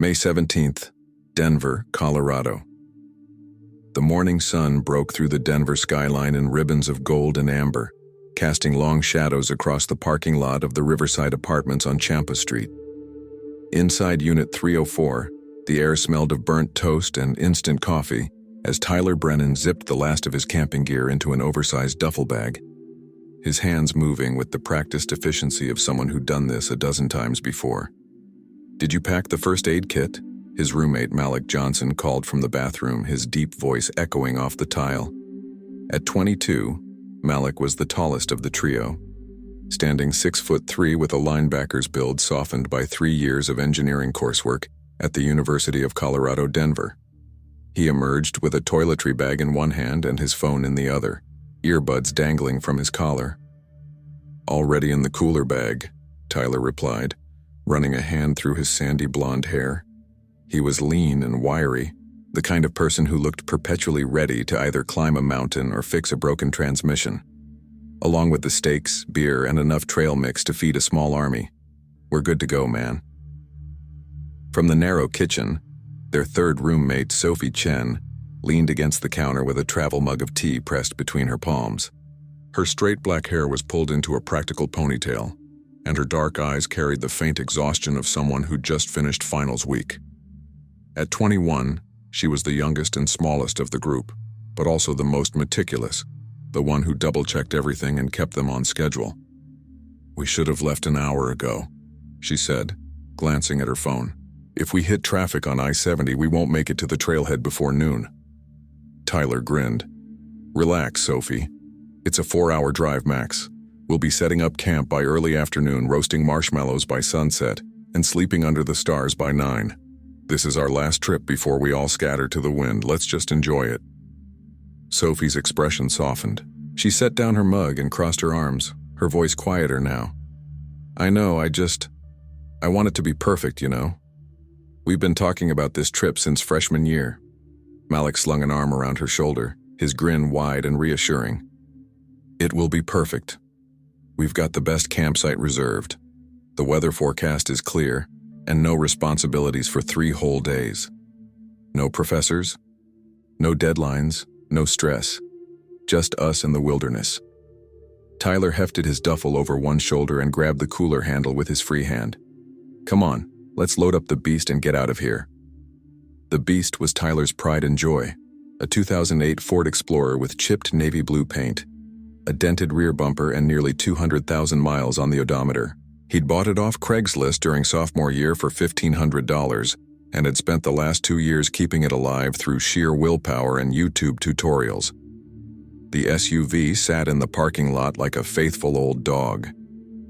May 17th, Denver, Colorado. The morning sun broke through the Denver skyline in ribbons of gold and amber, casting long shadows across the parking lot of the Riverside Apartments on Champa Street. Inside Unit 304, the air smelled of burnt toast and instant coffee as Tyler Brennan zipped the last of his camping gear into an oversized duffel bag, his hands moving with the practiced efficiency of someone who'd done this a dozen times before. "Did you pack the first aid kit?" His roommate Malik Johnson called from the bathroom, his deep voice echoing off the tile. At 22, Malik was the tallest of the trio, standing 6'3" with a linebacker's build softened by 3 years of engineering coursework at the University of Colorado, Denver. He emerged with a toiletry bag in one hand and his phone in the other, earbuds dangling from his collar. "Already in the cooler bag," Tyler replied, running a hand through his sandy blonde hair. He was lean and wiry, the kind of person who looked perpetually ready to either climb a mountain or fix a broken transmission. "Along with the steaks, beer, and enough trail mix to feed a small army. We're good to go, man." From the narrow kitchen, their third roommate, Sophie Chen, leaned against the counter with a travel mug of tea pressed between her palms. Her straight black hair was pulled into a practical ponytail, and her dark eyes carried the faint exhaustion of someone who'd just finished finals week. At 21, she was the youngest and smallest of the group, but also the most meticulous, the one who double-checked everything and kept them on schedule. "We should have left an hour ago," she said, glancing at her phone. "If we hit traffic on I-70, we won't make it to the trailhead before noon." Tyler grinned. "Relax, Sophie. It's a 4-hour drive max. We'll be setting up camp by early afternoon, roasting marshmallows by sunset, and sleeping under the stars by 9. This is our last trip before we all scatter to the wind. Let's just enjoy it." Sophie's expression softened. She set down her mug and crossed her arms, her voice quieter now. "I know, I want it to be perfect, you know. We've been talking about this trip since freshman year." Malik slung an arm around her shoulder, his grin wide and reassuring. "It will be perfect. We've got the best campsite reserved. The weather forecast is clear, and no responsibilities for 3 whole days. No professors, no deadlines, no stress. Just us in the wilderness." Tyler hefted his duffel over one shoulder and grabbed the cooler handle with his free hand. "Come on, let's load up the beast and get out of here." The beast was Tyler's pride and joy, a 2008 Ford Explorer with chipped navy blue paint, a dented rear bumper, and nearly 200,000 miles on the odometer. He'd bought it off Craigslist during sophomore year for $1,500 and had spent the last 2 years keeping it alive through sheer willpower and YouTube tutorials. The SUV sat in the parking lot like a faithful old dog,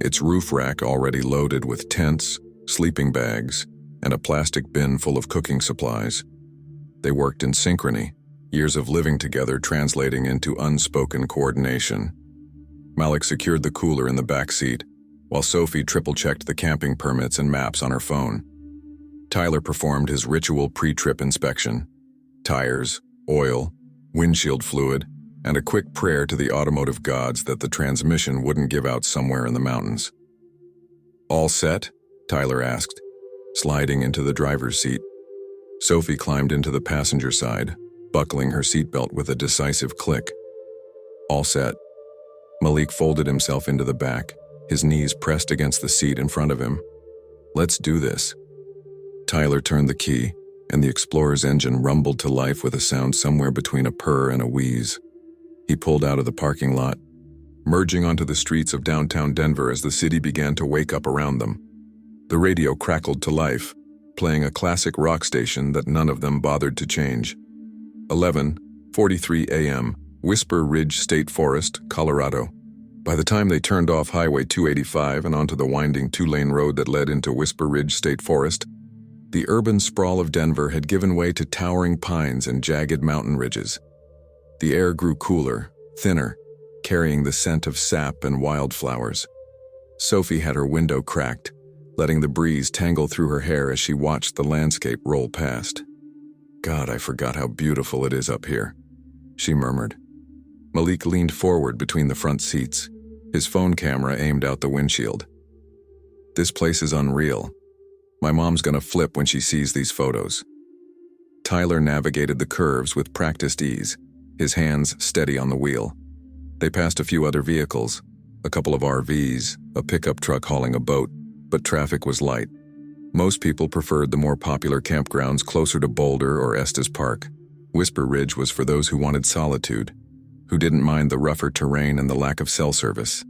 its roof rack already loaded with tents, sleeping bags, and a plastic bin full of cooking supplies. They worked in synchrony, years of living together translating into unspoken coordination. Malik secured the cooler in the back seat, while Sophie triple-checked the camping permits and maps on her phone. Tyler performed his ritual pre-trip inspection: tires, oil, windshield fluid, and a quick prayer to the automotive gods that the transmission wouldn't give out somewhere in the mountains. "All set?" Tyler asked, sliding into the driver's seat. Sophie climbed into the passenger side, buckling her seatbelt with a decisive click. "All set." Malik folded himself into the back, his knees pressed against the seat in front of him. "Let's do this." Tyler turned the key, and the Explorer's engine rumbled to life with a sound somewhere between a purr and a wheeze. He pulled out of the parking lot, merging onto the streets of downtown Denver as the city began to wake up around them. The radio crackled to life, playing a classic rock station that none of them bothered to change. 11:43 a.m., Whisper Ridge State Forest, Colorado. By the time they turned off Highway 285 and onto the winding 2-lane road that led into Whisper Ridge State Forest, the urban sprawl of Denver had given way to towering pines and jagged mountain ridges. The air grew cooler, thinner, carrying the scent of sap and wildflowers. Sophie had her window cracked, letting the breeze tangle through her hair as she watched the landscape roll past. "God, I forgot how beautiful it is up here," she murmured. Malik leaned forward between the front seats, his phone camera aimed out the windshield. "This place is unreal. My mom's gonna flip when she sees these photos. Tyler navigated the curves with practiced ease, his hands steady on the wheel. They passed a few other vehicles, a couple of RVs, a pickup truck hauling a boat, but traffic was light. Most people preferred the more popular campgrounds closer to Boulder or Estes Park. Whisper Ridge was for those who wanted solitude, who didn't mind the rougher terrain and the lack of cell service.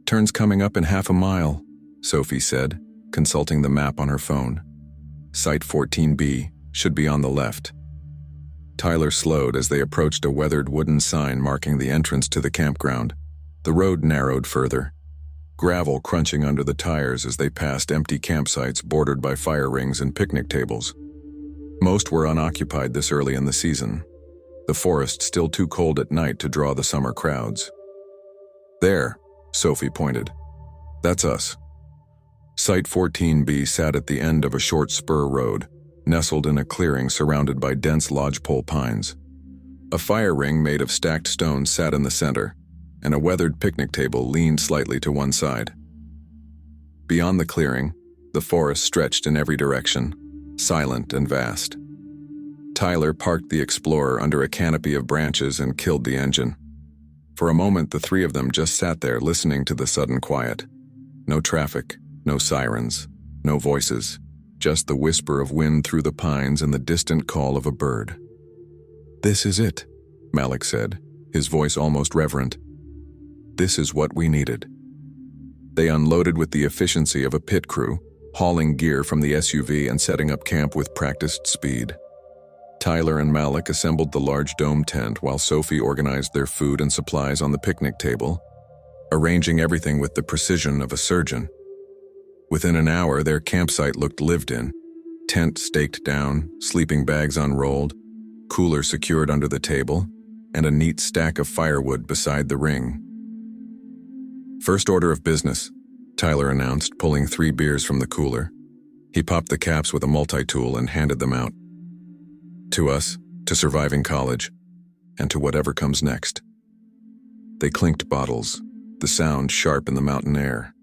"Turn's coming up in half a mile," Sophie said, consulting the map on her phone. "Site 14B should be on the left." Tyler slowed as they approached a weathered wooden sign marking the entrance to the campground. The road narrowed further, gravel crunching under the tires as they passed empty campsites bordered by fire rings and picnic tables. Most were unoccupied this early in the season, the forest still too cold at night to draw the summer crowds. "There," Sophie pointed. "That's us." Site 14B sat at the end of a short spur road, nestled in a clearing surrounded by dense lodgepole pines. A fire ring made of stacked stones sat in the center, and a weathered picnic table leaned slightly to one side. Beyond the clearing, the forest stretched in every direction, silent and vast. Tyler parked the Explorer under a canopy of branches and killed the engine. For a moment, the three of them just sat there listening to the sudden quiet. No traffic, no sirens, no voices, just the whisper of wind through the pines and the distant call of a bird. "This is it," Malik said, his voice almost reverent. "This is what we needed." They unloaded with the efficiency of a pit crew, hauling gear from the SUV and setting up camp with practiced speed. Tyler and Malik assembled the large dome tent while Sophie organized their food and supplies on the picnic table, arranging everything with the precision of a surgeon. Within an hour, their campsite looked lived in. Tent staked down, sleeping bags unrolled, cooler secured under the table, and a neat stack of firewood beside the ring. "First order of business," Tyler announced, pulling 3 beers from the cooler. He popped the caps with a multi-tool and handed them out. "To us, to surviving college, and to whatever comes next." They clinked bottles, the sound sharp in the mountain air.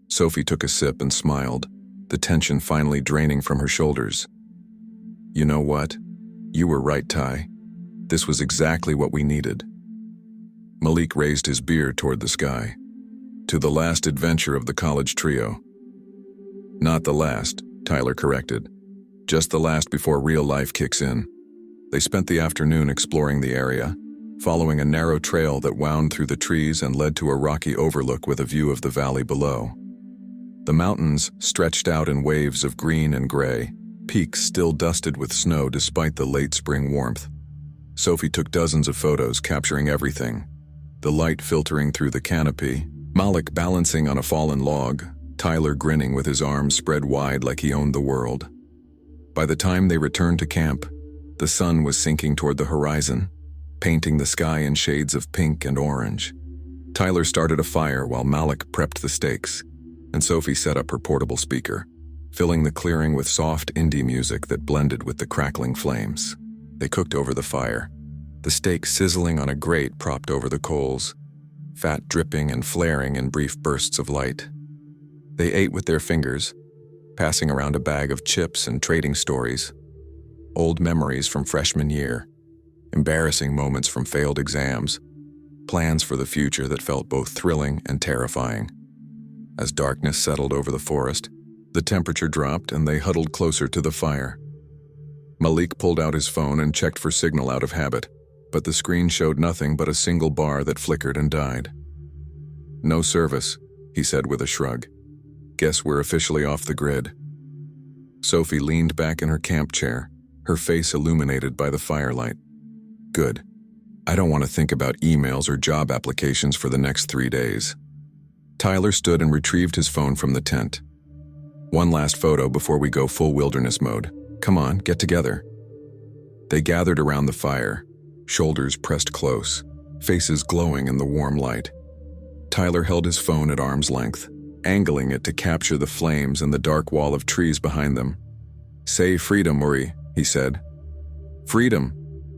Sophie took a sip and smiled, the tension finally draining from her shoulders. "You know what? You were right, Ty. This was exactly what we needed." Malik raised his beer toward the sky. "To the last adventure of the college trio." "Not the last," Tyler corrected. "Just the last before real life kicks in." They spent the afternoon exploring the area, following a narrow trail that wound through the trees and led to a rocky overlook with a view of the valley below. The mountains stretched out in waves of green and gray, peaks still dusted with snow despite the late spring warmth. Sophie took dozens of photos capturing everything, the light filtering through the canopy, Malik balancing on a fallen log, Tyler grinning with his arms spread wide like he owned the world. By the time they returned to camp, the sun was sinking toward the horizon, painting the sky in shades of pink and orange. Tyler started a fire while Malik prepped the steaks, and Sophie set up her portable speaker, filling the clearing with soft indie music that blended with the crackling flames. They cooked over the fire, the steak sizzling on a grate propped over the coals, fat dripping and flaring in brief bursts of light. They ate with their fingers, passing around a bag of chips and trading stories, old memories from freshman year, embarrassing moments from failed exams, plans for the future that felt both thrilling and terrifying. As darkness settled over the forest, the temperature dropped and they huddled closer to the fire. Malik pulled out his phone and checked for signal out of habit, but the screen showed nothing but a single bar that flickered and died. "No service," he said with a shrug. "Guess we're officially off the grid." Sophie leaned back in her camp chair, her face illuminated by the firelight. "Good. I don't want to think about emails or job applications for the next 3 days." Tyler stood and retrieved his phone from the tent. "One last photo before we go full wilderness mode. Come on, get together." They gathered around the fire, shoulders pressed close, faces glowing in the warm light. Tyler held his phone at arm's length, angling it to capture the flames and the dark wall of trees behind them. "Say freedom, Uri," he said. "Freedom,"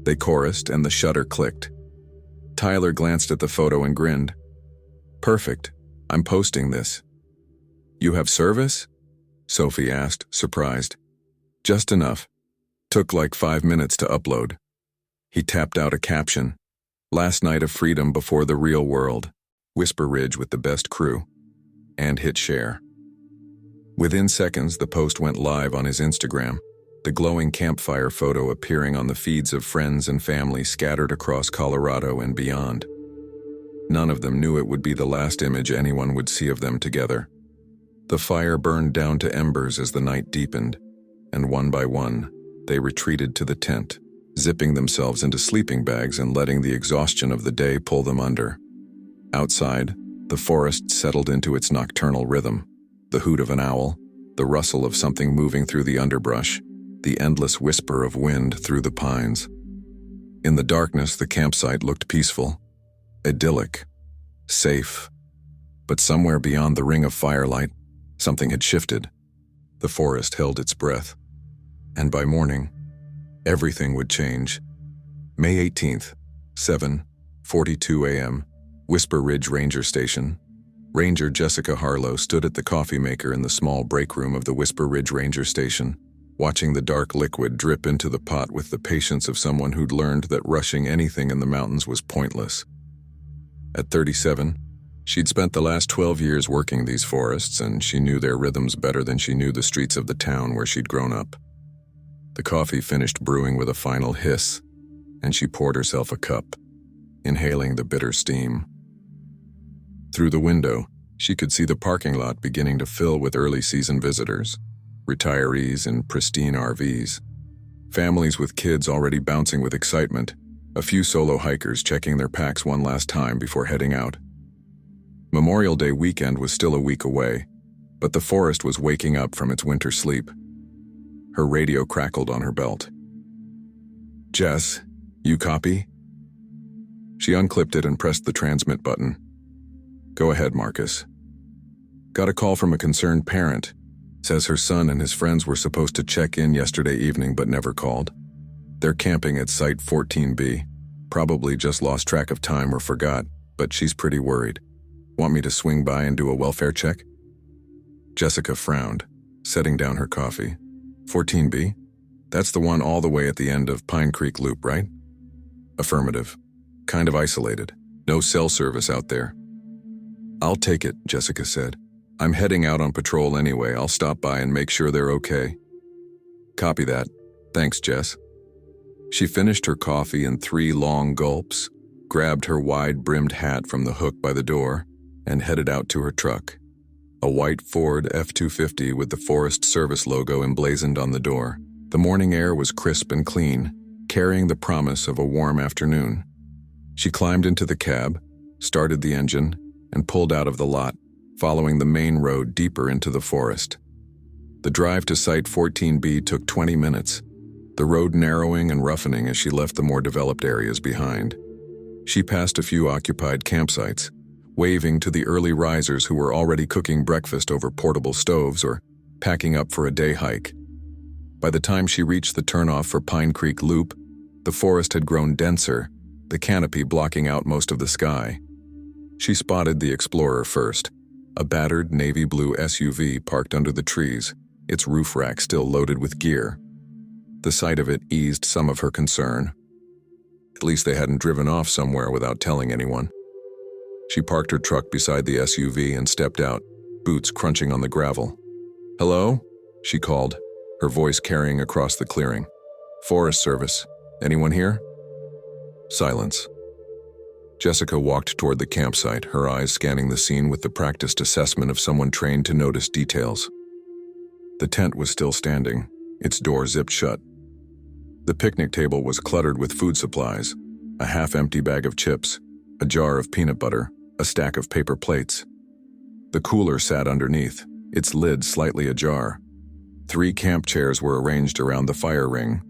they chorused, and the shutter clicked. Tyler glanced at the photo and grinned. "Perfect. I'm posting this." "You have service?" Sophie asked, surprised. Just enough. Took like 5 minutes to upload. He tapped out a caption. Last night of freedom before the real world. Whisper Ridge with the best crew. And hit share. Within seconds, the post went live on his Instagram, the glowing campfire photo appearing on the feeds of friends and family scattered across Colorado and beyond. None of them knew it would be the last image anyone would see of them together. The fire burned down to embers as the night deepened, and one by one, they retreated to the tent, zipping themselves into sleeping bags and letting the exhaustion of the day pull them under. Outside, the forest settled into its nocturnal rhythm, the hoot of an owl, the rustle of something moving through the underbrush, the endless whisper of wind through the pines. In the darkness, the campsite looked peaceful, idyllic, safe. But somewhere beyond the ring of firelight, something had shifted. The forest held its breath. And by morning, everything would change. May 18th, 7:42 a.m., Whisper Ridge Ranger Station. Ranger Jessica Harlow stood at the coffee maker in the small break room of the Whisper Ridge Ranger Station, watching the dark liquid drip into the pot with the patience of someone who'd learned that rushing anything in the mountains was pointless. At 37, she'd spent the last 12 years working these forests, and she knew their rhythms better than she knew the streets of the town where she'd grown up. The coffee finished brewing with a final hiss, and she poured herself a cup, inhaling the bitter steam. Through the window, she could see the parking lot beginning to fill with early-season visitors, retirees in pristine RVs, families with kids already bouncing with excitement, a few solo hikers checking their packs one last time before heading out. Memorial Day weekend was still a week away, but the forest was waking up from its winter sleep. Her radio crackled on her belt. "Jess, you copy?" She unclipped it and pressed the transmit button. "Go ahead, Marcus." "Got a call from a concerned parent. Says her son and his friends were supposed to check in yesterday evening but never called. They're camping at Site 14B. Probably just lost track of time or forgot, but she's pretty worried. Want me to swing by and do a welfare check?" Jessica frowned, setting down her coffee. 14B? That's the one all the way at the end of Pine Creek Loop, right? Affirmative. Kind of isolated. No cell service out there. "I'll take it," Jessica said. "I'm heading out on patrol anyway. I'll stop by and make sure they're okay." "Copy that. Thanks, Jess." She finished her coffee in 3 long gulps, grabbed her wide-brimmed hat from the hook by the door, and headed out to her truck. A white Ford F-250 with the Forest Service logo emblazoned on the door. The morning air was crisp and clean, carrying the promise of a warm afternoon. She climbed into the cab, started the engine, and pulled out of the lot, following the main road deeper into the forest. The drive to Site 14B took 20 minutes, the road narrowing and roughening as she left the more developed areas behind. She passed a few occupied campsites, waving to the early risers who were already cooking breakfast over portable stoves or packing up for a day hike. By the time she reached the turnoff for Pine Creek Loop, the forest had grown denser, the canopy blocking out most of the sky. She spotted the Explorer first, a battered navy blue SUV parked under the trees, its roof rack still loaded with gear. The sight of it eased some of her concern. At least they hadn't driven off somewhere without telling anyone. She parked her truck beside the SUV and stepped out, boots crunching on the gravel. "Hello?" she called, her voice carrying across the clearing. "Forest Service. Anyone here?" Silence. Jessica walked toward the campsite, her eyes scanning the scene with the practiced assessment of someone trained to notice details. The tent was still standing, its door zipped shut. The picnic table was cluttered with food supplies, a half-empty bag of chips, a jar of peanut butter, a stack of paper plates. The cooler sat underneath, its lid slightly ajar. 3 camp chairs were arranged around the fire ring,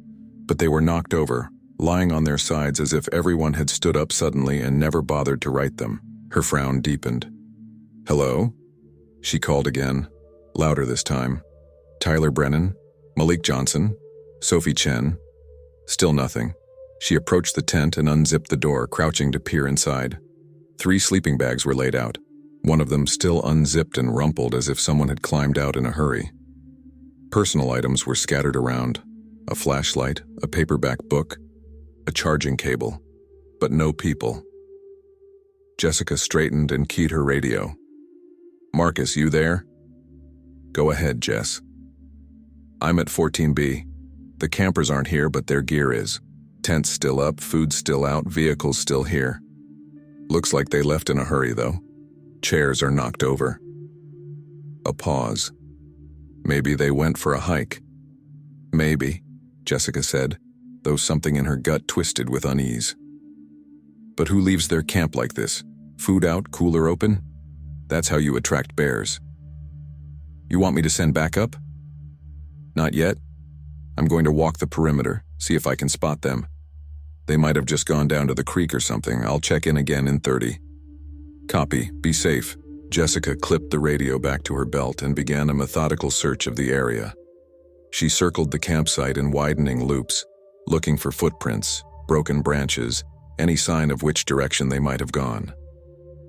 but they were knocked over, lying on their sides as if everyone had stood up suddenly and never bothered to right them. Her frown deepened. "Hello?" She called again, louder this time. "Tyler Brennan? Malik Johnson? Sophie Chen?" Still nothing. She approached the tent and unzipped the door, crouching to peer inside. 3 sleeping bags were laid out, one of them still unzipped and rumpled as if someone had climbed out in a hurry. Personal items were scattered around: a flashlight, a paperback book, a charging cable, but no people. Jessica straightened and keyed her radio. "Marcus, you there?" "Go ahead, Jess." "I'm at 14B. The campers aren't here, but their gear is. Tents still up, food still out, vehicles still here. Looks like they left in a hurry, though. Chairs are knocked over." A pause. "Maybe they went for a hike." "Maybe," Jessica said, though something in her gut twisted with unease. "But who leaves their camp like this? Food out, cooler open? That's how you attract bears." "You want me to send backup?" "Not yet. I'm going to walk the perimeter, see if I can spot them. They might have just gone down to the creek or something. I'll check in again in 30. "Copy. Be safe." Jessica clipped the radio back to her belt and began a methodical search of the area. She circled the campsite in widening loops, looking for footprints, broken branches, any sign of which direction they might have gone.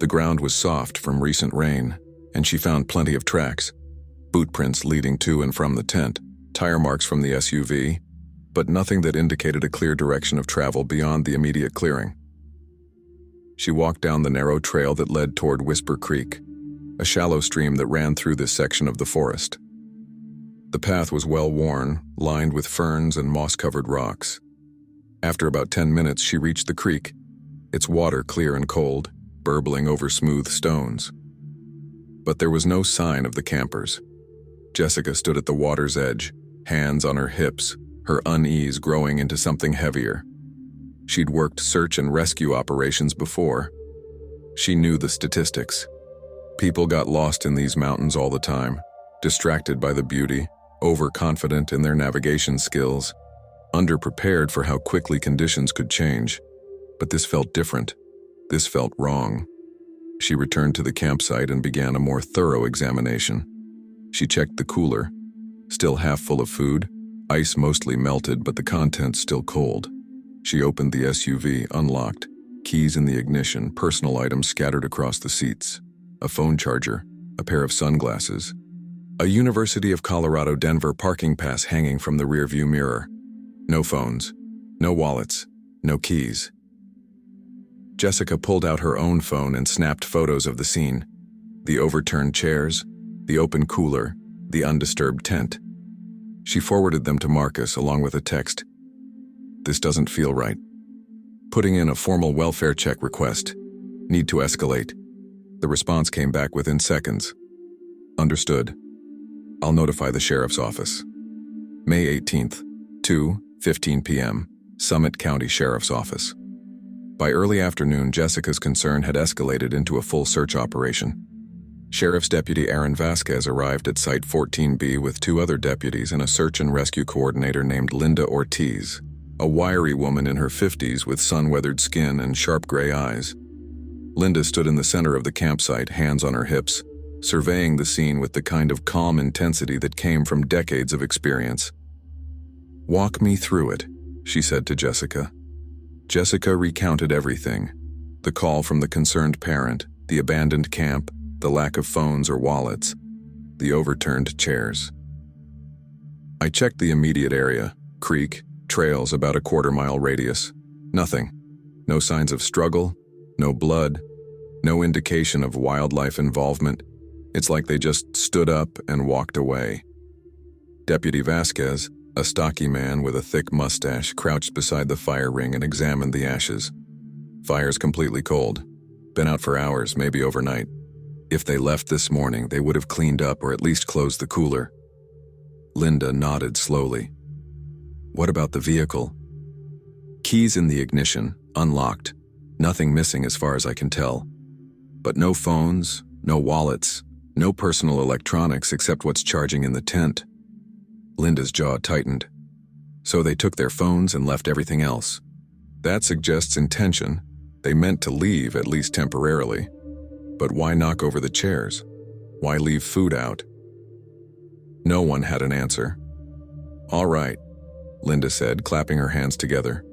The ground was soft from recent rain, and she found plenty of tracks: boot prints leading to and from the tent, tire marks from the SUV, but nothing that indicated a clear direction of travel beyond the immediate clearing. She walked down the narrow trail that led toward Whisper Creek, a shallow stream that ran through this section of the forest. The path was well worn, lined with ferns and moss-covered rocks. After about 10 minutes, she reached the creek, its water clear and cold, burbling over smooth stones. But there was no sign of the campers. Jessica stood at the water's edge, hands on her hips, her unease growing into something heavier. She'd worked search and rescue operations before. She knew the statistics. People got lost in these mountains all the time, distracted by the beauty, overconfident in their navigation skills, underprepared for how quickly conditions could change. But this felt different. This felt wrong. She returned to the campsite and began a more thorough examination. She checked the cooler, still half full of food, ice mostly melted but the contents still cold. She opened the SUV, unlocked, keys in the ignition, personal items scattered across the seats. A phone charger, a pair of sunglasses, a University of Colorado Denver parking pass hanging from the rearview mirror. No phones, no wallets, no keys. Jessica pulled out her own phone and snapped photos of the scene: the overturned chairs, the open cooler, the undisturbed tent. She forwarded them to Marcus along with a text: "This doesn't feel right. Putting in a formal welfare check request. Need to escalate." The response came back within seconds. "Understood. I'll notify the sheriff's office." May 18th, 2:15 p.m., Summit County Sheriff's Office. By early afternoon, Jessica's concern had escalated into a full search operation. Sheriff's Deputy Aaron Vasquez arrived at Site 14B with 2 other deputies and a search and rescue coordinator named Linda Ortiz, a wiry woman in her 50s with sun-weathered skin and sharp gray eyes. Linda stood in the center of the campsite, hands on her hips, surveying the scene with the kind of calm intensity that came from decades of experience. "Walk me through it," she said to Jessica. Jessica recounted everything: the call from the concerned parent, the abandoned camp, the lack of phones or wallets, the overturned chairs. "I checked the immediate area, creek, trails about a quarter-mile radius. Nothing. No signs of struggle, no blood, no indication of wildlife involvement. It's like they just stood up and walked away." Deputy Vasquez, a stocky man with a thick mustache, crouched beside the fire ring and examined the ashes. "Fire's completely cold. Been out for hours, maybe overnight. If they left this morning, they would have cleaned up or at least closed the cooler." Linda nodded slowly. "What about the vehicle?" "Keys in the ignition, unlocked. Nothing missing as far as I can tell. But no phones, no wallets, no personal electronics except what's charging in the tent." Linda's jaw tightened. "So they took their phones and left everything else. That suggests intention. They meant to leave, at least temporarily. But why knock over the chairs? Why leave food out?" No one had an answer. "All right," Linda said, clapping her hands together.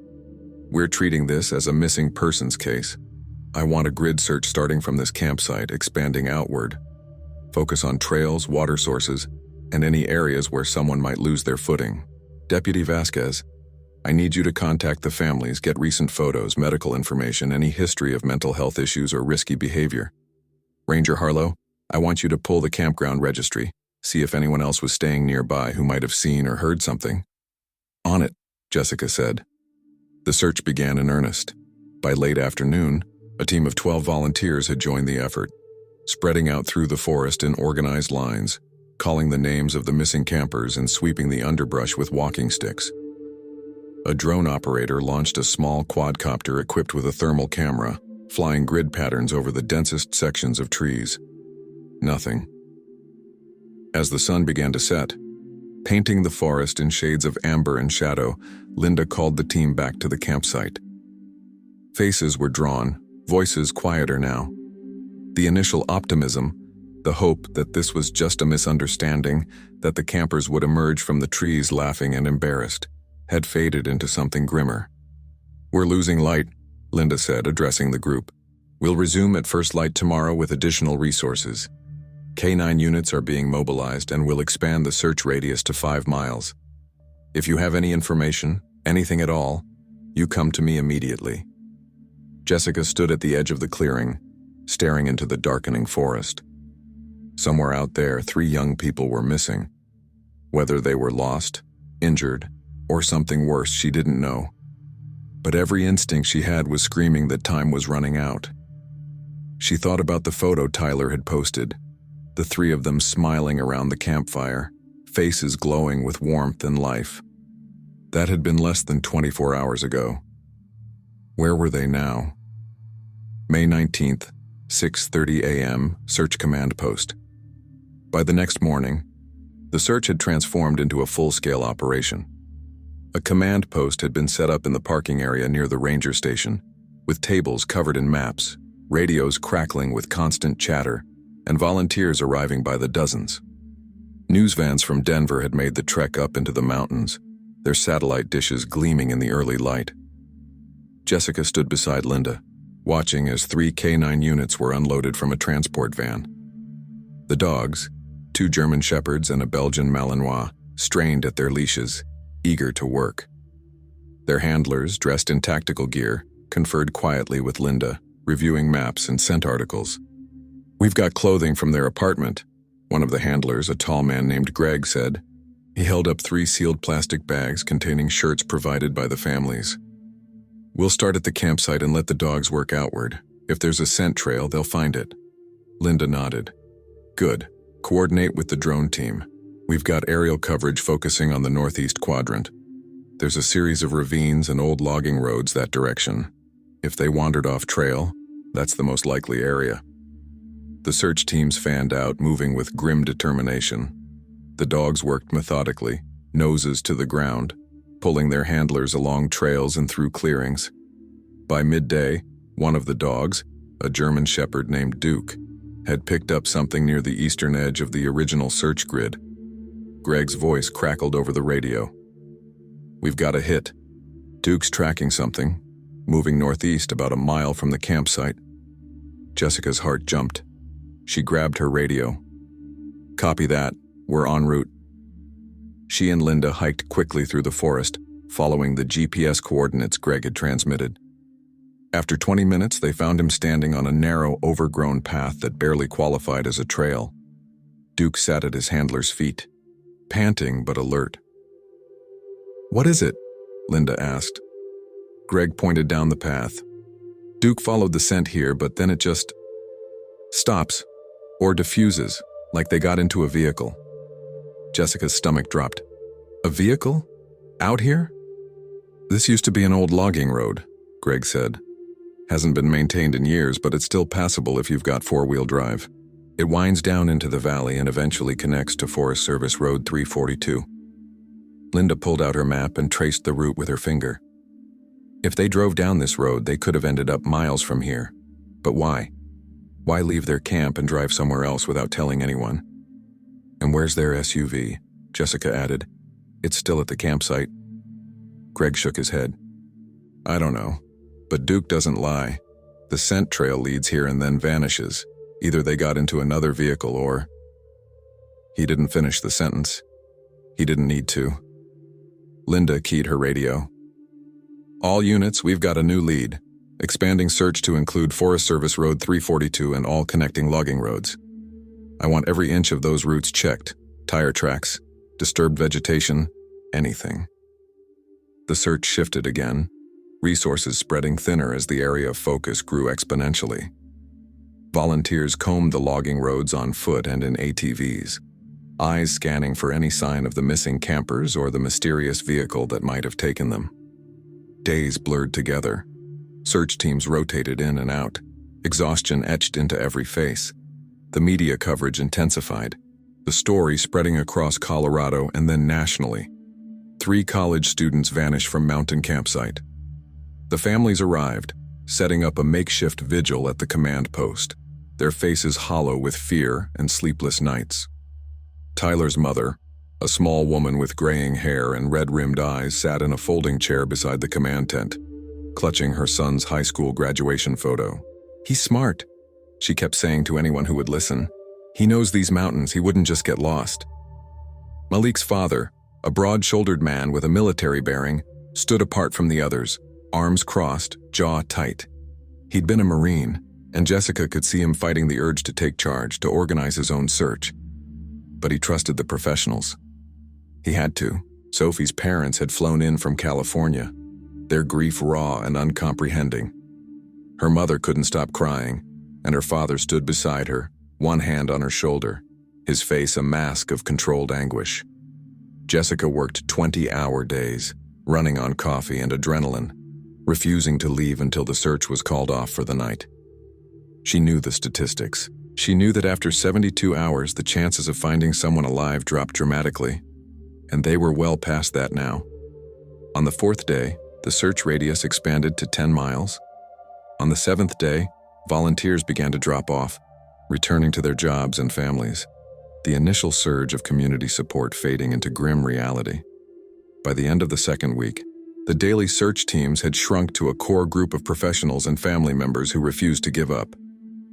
"We're treating this as a missing persons case. I want a grid search starting from this campsite, expanding outward. Focus on trails, water sources, and any areas where someone might lose their footing. Deputy Vasquez, I need you to contact the families, get recent photos, medical information, any history of mental health issues or risky behavior. Ranger Harlow, I want you to pull the campground registry, see if anyone else was staying nearby who might have seen or heard something. On it, Jessica said. The search began in earnest. By late afternoon, a team of 12 volunteers had joined the effort, spreading out through the forest in organized lines, calling the names of the missing campers and sweeping the underbrush with walking sticks. A drone operator launched a small quadcopter equipped with a thermal camera, flying grid patterns over the densest sections of trees. Nothing. As the sun began to set, painting the forest in shades of amber and shadow, Linda called the team back to the campsite. Faces were drawn, voices quieter now. The initial optimism, the hope that this was just a misunderstanding, that the campers would emerge from the trees laughing and embarrassed, had faded into something grimmer. We're losing light, Linda said, addressing the group. We'll resume at first light tomorrow with additional resources. K9 units are being mobilized and will expand the search radius to 5 miles. If you have any information, anything at all, you come to me immediately. Jessica stood at the edge of the clearing, staring into the darkening forest. Somewhere out there, 3 young people were missing. Whether they were lost, injured, or something worse, she didn't know. But every instinct she had was screaming that time was running out. She thought about the photo Tyler had posted, the 3 of them smiling around the campfire, faces glowing with warmth and life. That had been less than 24 hours ago. Where were they now? May 19th, 6:30 a.m., Search Command Post. By the next morning, the search had transformed into a full-scale operation. A command post had been set up in the parking area near the ranger station, with tables covered in maps, radios crackling with constant chatter, and volunteers arriving by the dozens. News vans from Denver had made the trek up into the mountains, their satellite dishes gleaming in the early light. Jessica stood beside Linda, watching as 3 K9 units were unloaded from a transport van. The dogs, 2 German Shepherds and a Belgian Malinois, strained at their leashes, eager to work. Their handlers, dressed in tactical gear, conferred quietly with Linda, reviewing maps and scent articles. We've got clothing from their apartment, one of the handlers, a tall man named Greg, said. He held up 3 sealed plastic bags containing shirts provided by the families. We'll start at the campsite and let the dogs work outward. If there's a scent trail, they'll find it. Linda nodded. Good. Coordinate with the drone team. We've got aerial coverage focusing on the northeast quadrant. There's a series of ravines and old logging roads that direction. If they wandered off trail, that's the most likely area. The search teams fanned out, moving with grim determination. The dogs worked methodically, noses to the ground, pulling their handlers along trails and through clearings. By midday, one of the dogs, a German Shepherd named Duke, had picked up something near the eastern edge of the original search grid. Greg's voice crackled over the radio. We've got a hit. Duke's tracking something, moving northeast about a mile from the campsite. Jessica's heart jumped. She grabbed her radio. Copy that. We're en route. She and Linda hiked quickly through the forest, following the GPS coordinates Greg had transmitted. After 20 minutes, they found him standing on a narrow, overgrown path that barely qualified as a trail. Duke sat at his handler's feet, panting but alert. What is it? Linda asked. Greg pointed down the path. Duke followed the scent here, but then it just stops, or diffuses, like they got into a vehicle. Jessica's stomach dropped. A vehicle? Out here? This used to be an old logging road, Greg said. Hasn't been maintained in years, but it's still passable if you've got 4-wheel drive. It winds down into the valley and eventually connects to Forest Service Road 342. Linda pulled out her map and traced the route with her finger. If they drove down this road, they could have ended up miles from here. But why? Why leave their camp and drive somewhere else without telling anyone? And where's their SUV? Jessica added. It's still at the campsite. Greg shook his head. I don't know, but Duke doesn't lie. The scent trail leads here and then vanishes. Either they got into another vehicle or... He didn't finish the sentence. He didn't need to. Linda keyed her radio. All units, we've got a new lead. Expanding search to include Forest Service Road 342 and all connecting logging roads. I want every inch of those routes checked. Tire tracks, disturbed vegetation, anything. The search shifted again, resources spreading thinner as the area of focus grew exponentially. Volunteers combed the logging roads on foot and in ATVs, eyes scanning for any sign of the missing campers or the mysterious vehicle that might have taken them. Days blurred together. Search teams rotated in and out, exhaustion etched into every face. The media coverage intensified, the story spreading across Colorado and then nationally. 3 college students vanished from mountain campsite. The families arrived, setting up a makeshift vigil at the command post, their faces hollow with fear and sleepless nights. Tyler's mother, a small woman with graying hair and red-rimmed eyes, sat in a folding chair beside the command tent, clutching her son's high school graduation photo. "He's smart," she kept saying to anyone who would listen. "He knows these mountains, he wouldn't just get lost." Malik's father, a broad-shouldered man with a military bearing, stood apart from the others, arms crossed, jaw tight. He'd been a Marine, and Jessica could see him fighting the urge to take charge, to organize his own search. But he trusted the professionals. He had to. Sophie's parents had flown in from California, their grief raw and uncomprehending. Her mother couldn't stop crying, and her father stood beside her, one hand on her shoulder, his face a mask of controlled anguish. Jessica worked 20-hour days, running on coffee and adrenaline, refusing to leave until the search was called off for the night. She knew the statistics. She knew that after 72 hours, the chances of finding someone alive dropped dramatically, and they were well past that now. On the 4th day, the search radius expanded to 10 miles. On the 7th day, volunteers began to drop off, returning to their jobs and families, the initial surge of community support fading into grim reality. By the end of the 2nd week, the daily search teams had shrunk to a core group of professionals and family members who refused to give up.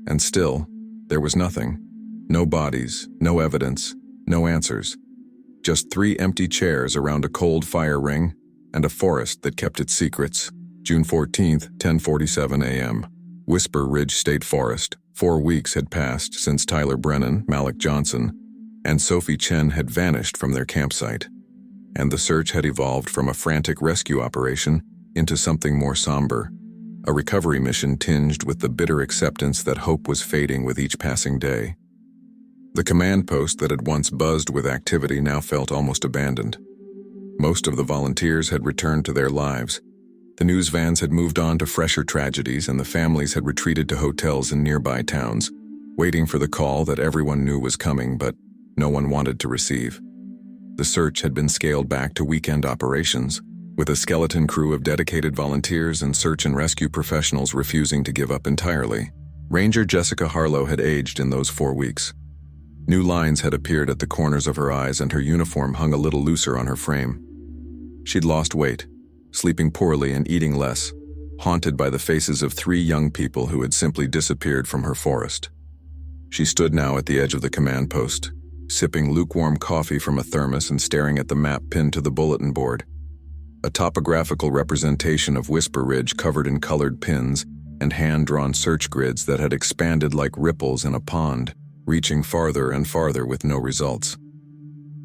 And still, there was nothing. No bodies, no evidence, no answers. Just 3 empty chairs around a cold fire ring and a forest that kept its secrets. June 14th, 10:47 a.m. Whisper Ridge State Forest. 4 weeks had passed since Tyler Brennan, Malik Johnson, and Sophie Chen had vanished from their campsite, and the search had evolved from a frantic rescue operation into something more somber, a recovery mission tinged with the bitter acceptance that hope was fading with each passing day. The command post that had once buzzed with activity now felt almost abandoned. Most of the volunteers had returned to their lives. The news vans had moved on to fresher tragedies, and the families had retreated to hotels in nearby towns, waiting for the call that everyone knew was coming, but no one wanted to receive. The search had been scaled back to weekend operations, with a skeleton crew of dedicated volunteers and search and rescue professionals refusing to give up entirely. Ranger Jessica Harlow had aged in those 4 weeks. New lines had appeared at the corners of her eyes, and her uniform hung a little looser on her frame. She'd lost weight, sleeping poorly and eating less, haunted by the faces of 3 young people who had simply disappeared from her forest. She stood now at the edge of the command post, sipping lukewarm coffee from a thermos and staring at the map pinned to the bulletin board. A topographical representation of Whisper Ridge covered in colored pins and hand-drawn search grids that had expanded like ripples in a pond, reaching farther and farther with no results.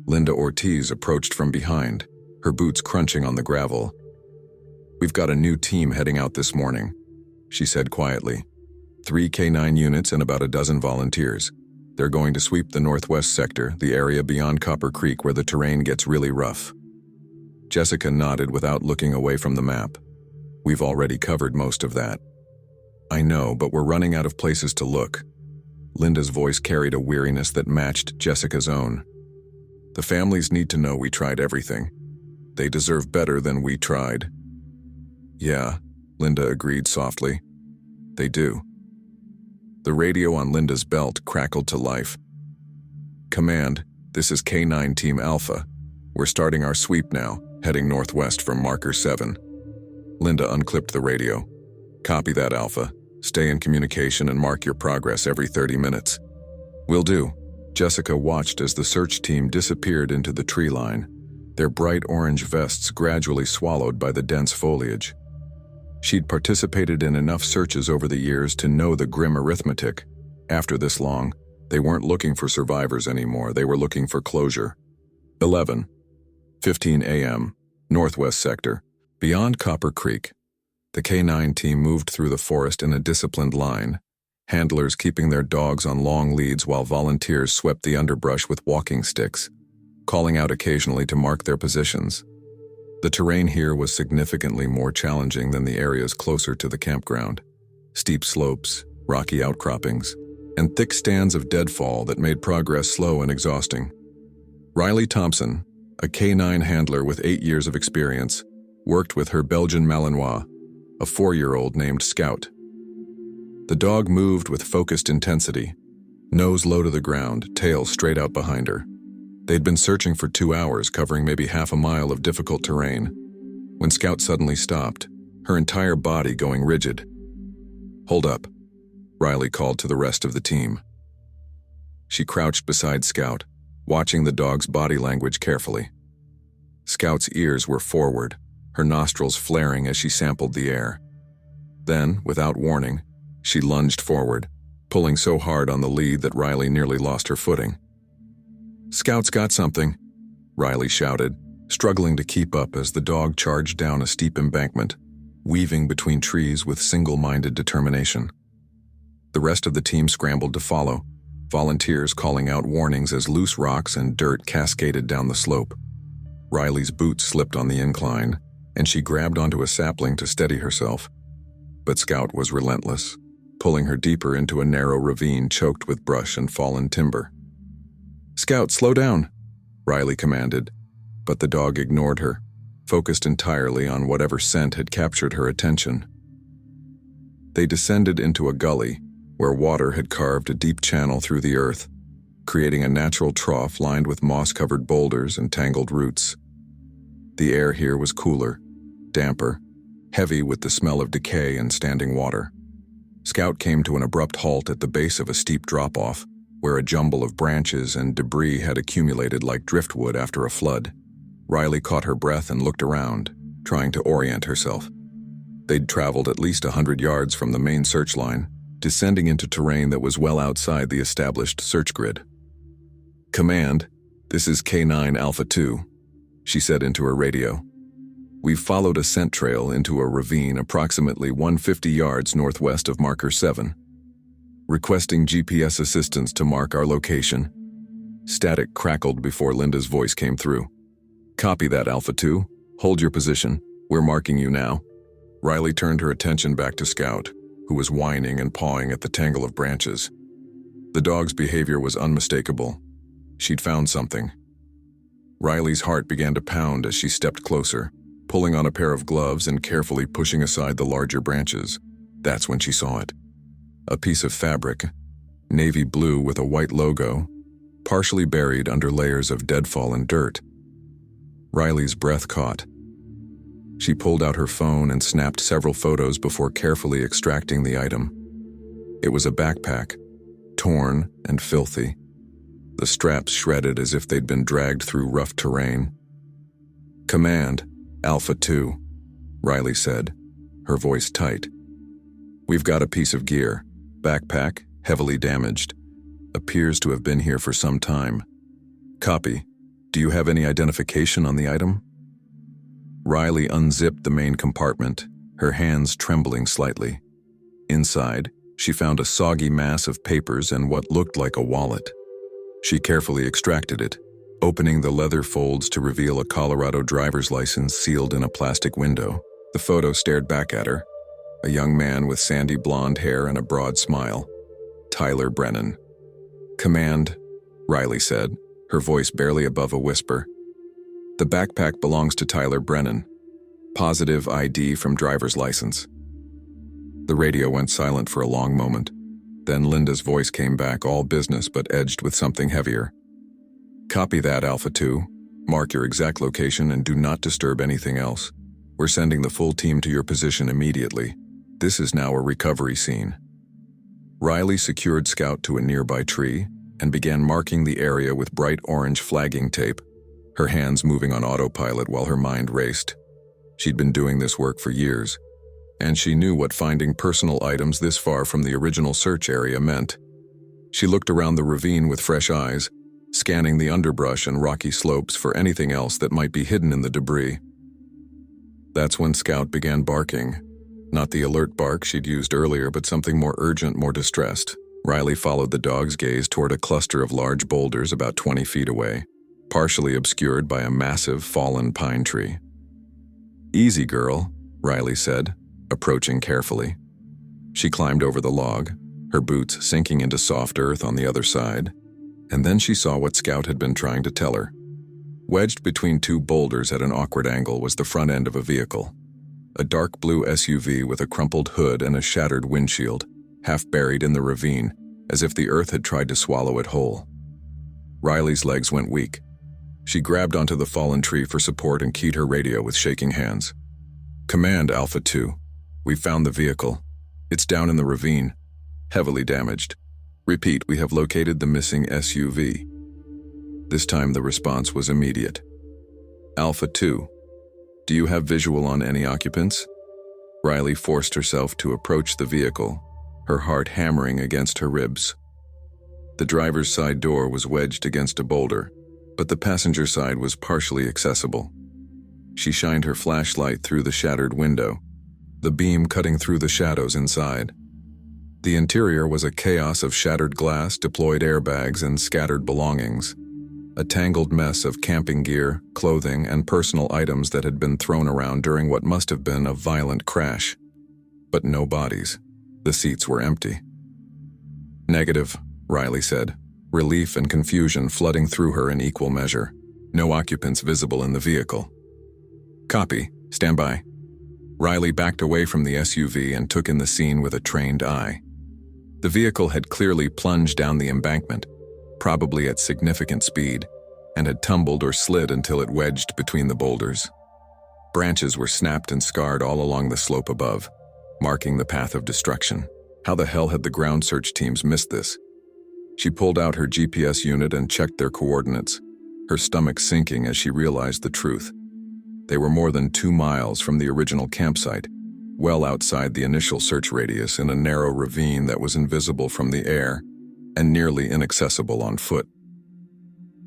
Linda Ortiz approached from behind, her boots crunching on the gravel. "We've got a new team heading out this morning," she said quietly. 3 K9 units and about a dozen volunteers. They're going to sweep the northwest sector, the area beyond Copper Creek where the terrain gets really rough. Jessica nodded without looking away from the map. "We've already covered most of that." "I know, but we're running out of places to look." Linda's voice carried a weariness that matched Jessica's own. "The families need to know we tried everything. They deserve better than we tried." "Yeah," Linda agreed softly. "They do." The radio on Linda's belt crackled to life. "Command, this is K9 Team Alpha. We're starting our sweep now, heading northwest from Marker 7. Linda unclipped the radio. "Copy that, Alpha. Stay in communication and mark your progress every 30 minutes. "Will do." Jessica watched as the search team disappeared into the tree line, their bright orange vests gradually swallowed by the dense foliage. She'd participated in enough searches over the years to know the grim arithmetic. After this long, they weren't looking for survivors anymore, they were looking for closure. 11:15 a.m., Northwest Sector, beyond Copper Creek. The K9 team moved through the forest in a disciplined line, handlers keeping their dogs on long leads while volunteers swept the underbrush with walking sticks, calling out occasionally to mark their positions. The terrain here was significantly more challenging than the areas closer to the campground. Steep slopes, rocky outcroppings, and thick stands of deadfall that made progress slow and exhausting. Riley Thompson, a K9 handler with 8 years of experience, worked with her Belgian Malinois, a 4-year-old named Scout. The dog moved with focused intensity, nose low to the ground, tail straight out behind her. They'd been searching for 2 hours, covering maybe half a mile of difficult terrain, when Scout suddenly stopped, her entire body going rigid. "Hold up," Riley called to the rest of the team. She crouched beside Scout, watching the dog's body language carefully. Scout's ears were forward, her nostrils flaring as she sampled the air. Then, without warning, she lunged forward, pulling so hard on the lead that Riley nearly lost her footing. "Scout's got something," Riley shouted, struggling to keep up as the dog charged down a steep embankment, weaving between trees with single-minded determination. The rest of the team scrambled to follow, volunteers calling out warnings as loose rocks and dirt cascaded down the slope. Riley's boots slipped on the incline, and she grabbed onto a sapling to steady herself. But Scout was relentless, pulling her deeper into a narrow ravine choked with brush and fallen timber. "Scout, slow down," Riley commanded, but the dog ignored her, focused entirely on whatever scent had captured her attention. They descended into a gully where water had carved a deep channel through the earth, creating a natural trough lined with moss-covered boulders and tangled roots. The air here was cooler, damper, heavy with the smell of decay and standing water. Scout came to an abrupt halt at the base of a steep drop-off, where a jumble of branches and debris had accumulated like driftwood after a flood. Riley caught her breath and looked around, trying to orient herself. They'd traveled at least 100 yards from the main search line, descending into terrain that was well outside the established search grid. "Command, this is K9 Alpha 2, she said into her radio. "We've followed a scent trail into a ravine approximately 150 yards northwest of Marker 7. Requesting GPS assistance to mark our location." Static crackled before Linda's voice came through. "Copy that, Alpha 2. Hold your position. We're marking you now." Riley turned her attention back to Scout, who was whining and pawing at the tangle of branches. The dog's behavior was unmistakable. She'd found something. Riley's heart began to pound as she stepped closer, pulling on a pair of gloves and carefully pushing aside the larger branches. That's when she saw it. A piece of fabric, navy blue with a white logo, partially buried under layers of deadfall and dirt. Riley's breath caught. She pulled out her phone and snapped several photos before carefully extracting the item. It was a backpack, torn and filthy, the straps shredded as if they'd been dragged through rough terrain. "Command, Alpha 2, Riley said, her voice tight. "We've got a piece of gear. Backpack, heavily damaged. Appears to have been here for some time. Copy. Do you have any identification on the item?" Riley unzipped the main compartment, her hands trembling slightly. Inside, she found a soggy mass of papers and what looked like a wallet. She carefully extracted it, opening the leather folds to reveal a Colorado driver's license sealed in a plastic window. The photo stared back at her, a young man with sandy blonde hair and a broad smile. Tyler Brennan. "Command," Riley said, her voice barely above a whisper. "The backpack belongs to Tyler Brennan. Positive ID from driver's license." The radio went silent for a long moment. Then Linda's voice came back, all business but edged with something heavier. "Copy that, Alpha 2. Mark your exact location and do not disturb anything else. We're sending the full team to your position immediately. This is now a recovery scene." Riley secured Scout to a nearby tree and began marking the area with bright orange flagging tape, her hands moving on autopilot while her mind raced. She'd been doing this work for years, and she knew what finding personal items this far from the original search area meant. She looked around the ravine with fresh eyes, scanning the underbrush and rocky slopes for anything else that might be hidden in the debris. That's when Scout began barking. Not the alert bark she'd used earlier, but something more urgent, more distressed. Riley followed the dog's gaze toward a cluster of large boulders about 20 feet away, partially obscured by a massive fallen pine tree. "Easy, girl," Riley said, approaching carefully. She climbed over the log, her boots sinking into soft earth on the other side, and then she saw what Scout had been trying to tell her. Wedged between two boulders at an awkward angle was the front end of a vehicle. A dark blue SUV with a crumpled hood and a shattered windshield, half buried in the ravine, as if the earth had tried to swallow it whole. Riley's legs went weak. She grabbed onto the fallen tree for support and keyed her radio with shaking hands. "Command, Alpha 2. We found the vehicle. It's down in the ravine, heavily damaged. Repeat, we have located the missing SUV." This time the response was immediate. "Alpha 2. Do you have visual on any occupants?" Riley forced herself to approach the vehicle, her heart hammering against her ribs. The driver's side door was wedged against a boulder, but the passenger side was partially accessible. She shined her flashlight through the shattered window, the beam cutting through the shadows inside. The interior was a chaos of shattered glass, deployed airbags, and scattered belongings. A tangled mess of camping gear, clothing, and personal items that had been thrown around during what must have been a violent crash. But no bodies. The seats were empty. "Negative," Riley said, relief and confusion flooding through her in equal measure. "No occupants visible in the vehicle." "Copy. Stand by." Riley backed away from the SUV and took in the scene with a trained eye. The vehicle had clearly plunged down the embankment, probably at significant speed, and had tumbled or slid until it wedged between the boulders. Branches were snapped and scarred all along the slope above, marking the path of destruction. How the hell had the ground search teams missed this? She pulled out her GPS unit and checked their coordinates, her stomach sinking as she realized the truth. They were more than 2 miles from the original campsite, well outside the initial search radius in a narrow ravine that was invisible from the air and nearly inaccessible on foot.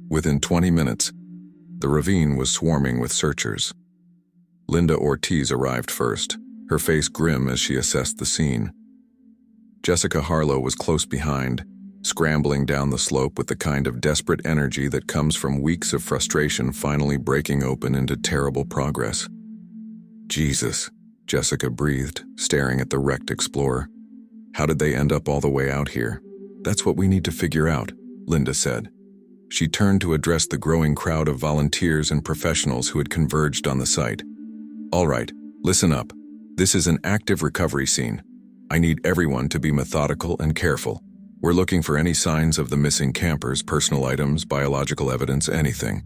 Within 20 minutes, the ravine was swarming with searchers. Linda Ortiz arrived first, her face grim as she assessed the scene. Jessica Harlow was close behind, scrambling down the slope with the kind of desperate energy that comes from weeks of frustration finally breaking open into terrible progress. "Jesus," Jessica breathed, staring at the wrecked Explorer. "How did they end up all the way out here?" "That's what we need to figure out," Linda said. She turned to address the growing crowd of volunteers and professionals who had converged on the site. "All right, listen up. This is an active recovery scene. I need everyone to be methodical and careful. We're looking for any signs of the missing campers, personal items, biological evidence, anything.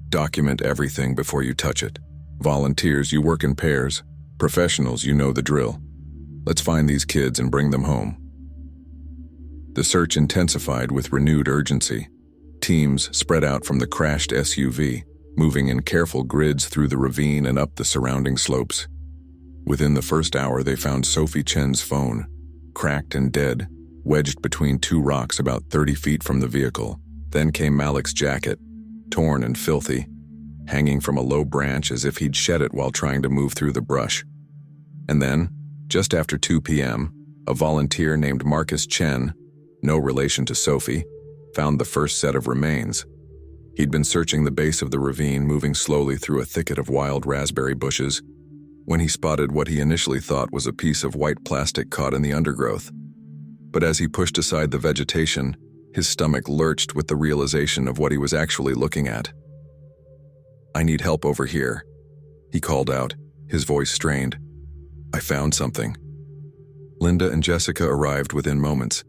Document everything before you touch it. Volunteers, you work in pairs. Professionals, you know the drill. Let's find these kids and bring them home." The search intensified with renewed urgency. Teams spread out from the crashed SUV, moving in careful grids through the ravine and up the surrounding slopes. Within the first hour, they found Sophie Chen's phone, cracked and dead, wedged between 2 rocks about 30 feet from the vehicle. Then came Malik's jacket, torn and filthy, hanging from a low branch as if he'd shed it while trying to move through the brush. And then, just after 2 p.m., a volunteer named Marcus Chen, no relation to Sophie, found the first set of remains. He'd been searching the base of the ravine, moving slowly through a thicket of wild raspberry bushes, when he spotted what he initially thought was a piece of white plastic caught in the undergrowth. But as he pushed aside the vegetation, his stomach lurched with the realization of what he was actually looking at. "I need help over here," he called out, his voice strained. "I found something." Linda and Jessica arrived within moments,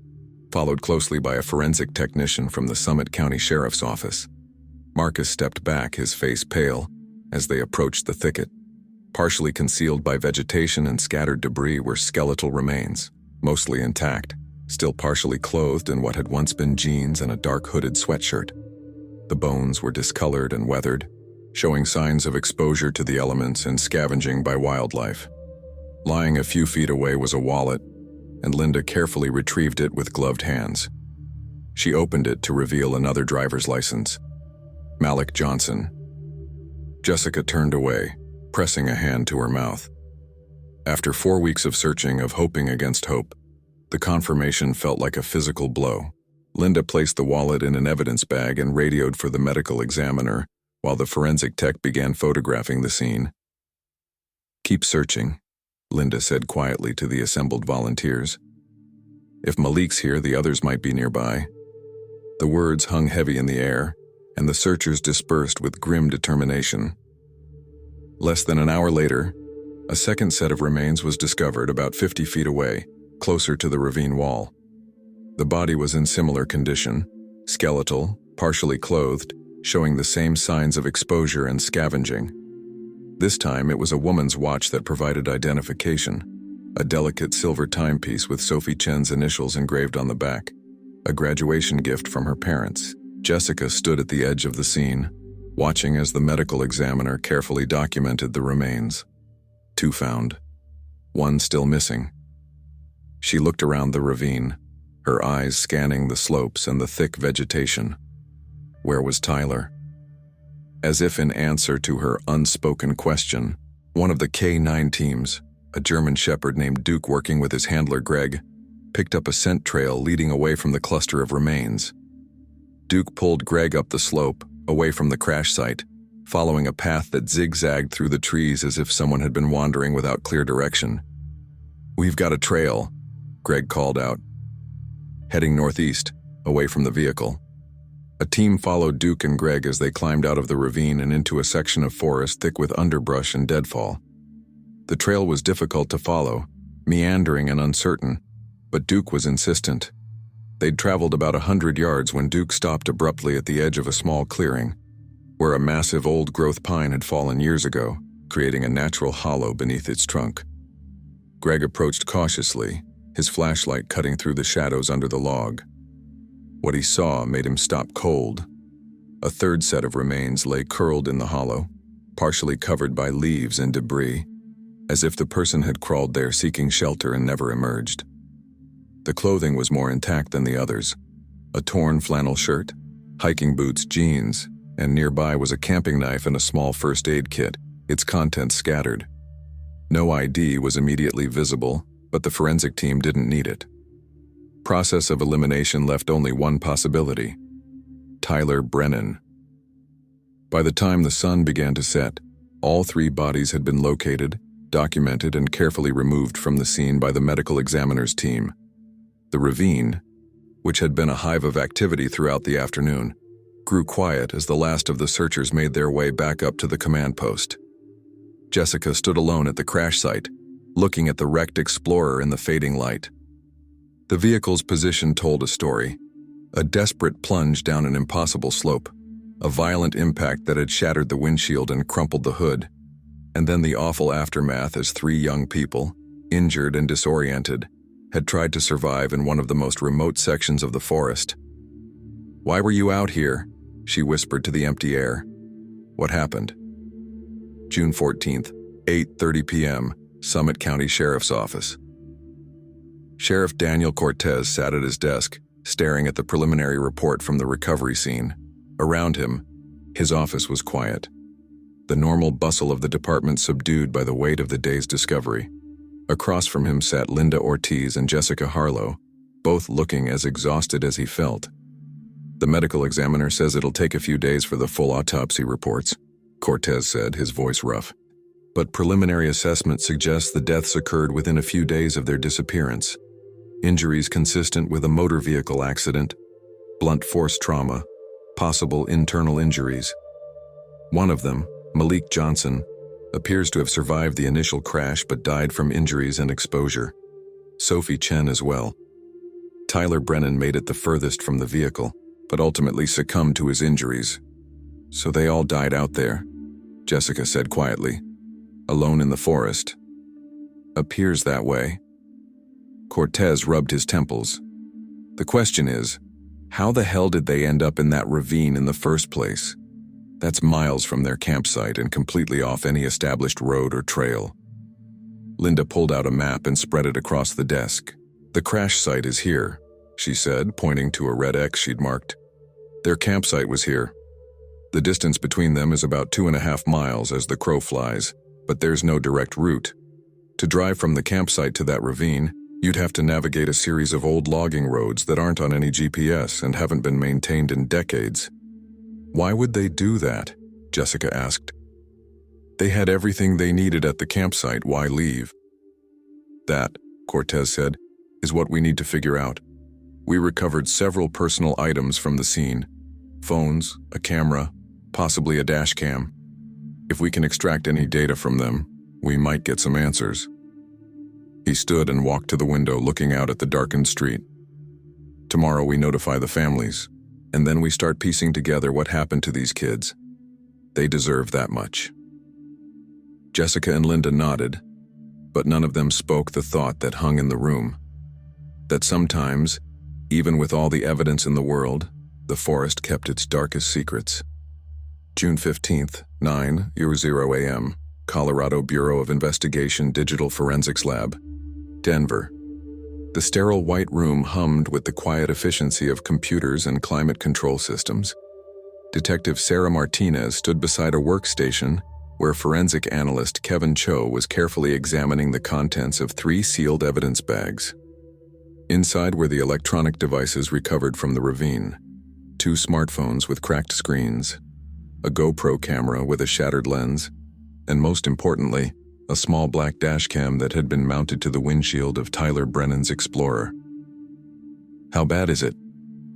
followed closely by a forensic technician from the Summit County Sheriff's Office. Marcus stepped back, his face pale, as they approached the thicket. Partially concealed by vegetation and scattered debris were skeletal remains, mostly intact. still partially clothed in what had once been jeans and a dark hooded sweatshirt. The bones were discolored and weathered, showing signs of exposure to the elements and scavenging by wildlife. Lying a few feet away was a wallet, and Linda carefully retrieved it with gloved hands. She opened it to reveal another driver's license. Malik Johnson. Jessica turned away, pressing a hand to her mouth. After 4 weeks of searching, of hoping against hope, the confirmation felt like a physical blow. Linda placed the wallet in an evidence bag and radioed for the medical examiner while the forensic tech began photographing the scene. "Keep searching," Linda said quietly to the assembled volunteers. "If Malik's here, the others might be nearby." The words hung heavy in the air, and the searchers dispersed with grim determination. Less than an hour later, a second set of remains was discovered about 50 feet away, closer to the ravine wall. The body was in similar condition, skeletal, partially clothed, showing the same signs of exposure and scavenging. This time it was a woman's watch that provided identification, a delicate silver timepiece with Sophie Chen's initials engraved on the back, a graduation gift from her parents. Jessica stood at the edge of the scene, watching as the medical examiner carefully documented the remains. 2 found, 1 still missing. She looked around the ravine, her eyes scanning the slopes and the thick vegetation. Where was Tyler? As if in answer to her unspoken question, one of the K9 teams, a German shepherd named Duke working with his handler Greg, picked up a scent trail leading away from the cluster of remains. Duke pulled Greg up the slope, away from the crash site, following a path that zigzagged through the trees as if someone had been wandering without clear direction. "We've got a trail," Greg called out, heading northeast, away from the vehicle. A team followed Duke and Greg as they climbed out of the ravine and into a section of forest thick with underbrush and deadfall. The trail was difficult to follow, meandering and uncertain, but Duke was insistent. They'd traveled about 100 yards when Duke stopped abruptly at the edge of a small clearing, where a massive old-growth pine had fallen years ago, creating a natural hollow beneath its trunk. Greg approached cautiously, his flashlight cutting through the shadows under the log. What he saw made him stop cold. A third set of remains lay curled in the hollow, partially covered by leaves and debris, as if the person had crawled there seeking shelter and never emerged. The clothing was more intact than the others. A torn flannel shirt, hiking boots, jeans, and nearby was a camping knife and a small first aid kit, its contents scattered. No ID was immediately visible, but the forensic team didn't need it. Process of elimination left only one possibility: Tyler Brennan. By the time the sun began to set, all 3 bodies had been located, documented, and carefully removed from the scene by the medical examiner's team. The ravine, which had been a hive of activity throughout the afternoon, grew quiet as the last of the searchers made their way back up to the command post. Jessica stood alone at the crash site, looking at the wrecked Explorer in the fading light. The vehicle's position told a story: a desperate plunge down an impossible slope, a violent impact that had shattered the windshield and crumpled the hood, and then the awful aftermath as 3 young people, injured and disoriented, had tried to survive in one of the most remote sections of the forest. "Why were you out here?" she whispered to the empty air. "What happened?" June 14th, 8:30 p.m., Summit County Sheriff's Office. Sheriff Daniel Cortez sat at his desk, staring at the preliminary report from the recovery scene. Around him, his office was quiet, the normal bustle of the department subdued by the weight of the day's discovery. Across from him sat Linda Ortiz and Jessica Harlow, both looking as exhausted as he felt. "The medical examiner says it'll take a few days for the full autopsy reports," Cortez said, his voice rough. "But preliminary assessment suggests the deaths occurred within a few days of their disappearance. Injuries consistent with a motor vehicle accident, blunt force trauma, possible internal injuries. One of them, Malik Johnson, appears to have survived the initial crash but died from injuries and exposure. Sophie Chen as well. Tyler Brennan made it the furthest from the vehicle, but ultimately succumbed to his injuries. So they all died out there," Jessica said quietly. "Alone in the forest." "Appears that way." Cortez rubbed his temples. The question is, how the hell did they end up in that ravine in the first place? That's miles from their campsite and completely off any established road or trail. Linda pulled out a map and spread it across the desk. "The crash site is here," she said, pointing to a red X she'd marked. "Their campsite was here. The distance between them is about 2.5 miles as the crow flies, but there's no direct route. To drive from the campsite to that ravine, you'd have to navigate a series of old logging roads that aren't on any GPS and haven't been maintained in decades." "Why would they do that?" Jessica asked. "They had everything they needed at the campsite, why leave?" "That," Cortez said, "is what we need to figure out. We recovered several personal items from the scene. Phones, a camera, possibly a dash cam. If we can extract any data from them, we might get some answers." He stood and walked to the window, looking out at the darkened street. "Tomorrow we notify the families, and then we start piecing together what happened to these kids. They deserve that much." Jessica and Linda nodded, but none of them spoke the thought that hung in the room. That sometimes, even with all the evidence in the world, the forest kept its darkest secrets. June 15th, 9:00 a.m., Colorado Bureau of Investigation Digital Forensics Lab, Denver. The sterile white room hummed with the quiet efficiency of computers and climate control systems. Detective Sarah Martinez stood beside a workstation where forensic analyst Kevin Cho was carefully examining the contents of 3 sealed evidence bags. Inside were the electronic devices recovered from the ravine: 2 smartphones with cracked screens, a GoPro camera with a shattered lens, and most importantly, a small black dashcam that had been mounted to the windshield of Tyler Brennan's Explorer. "How bad is it?"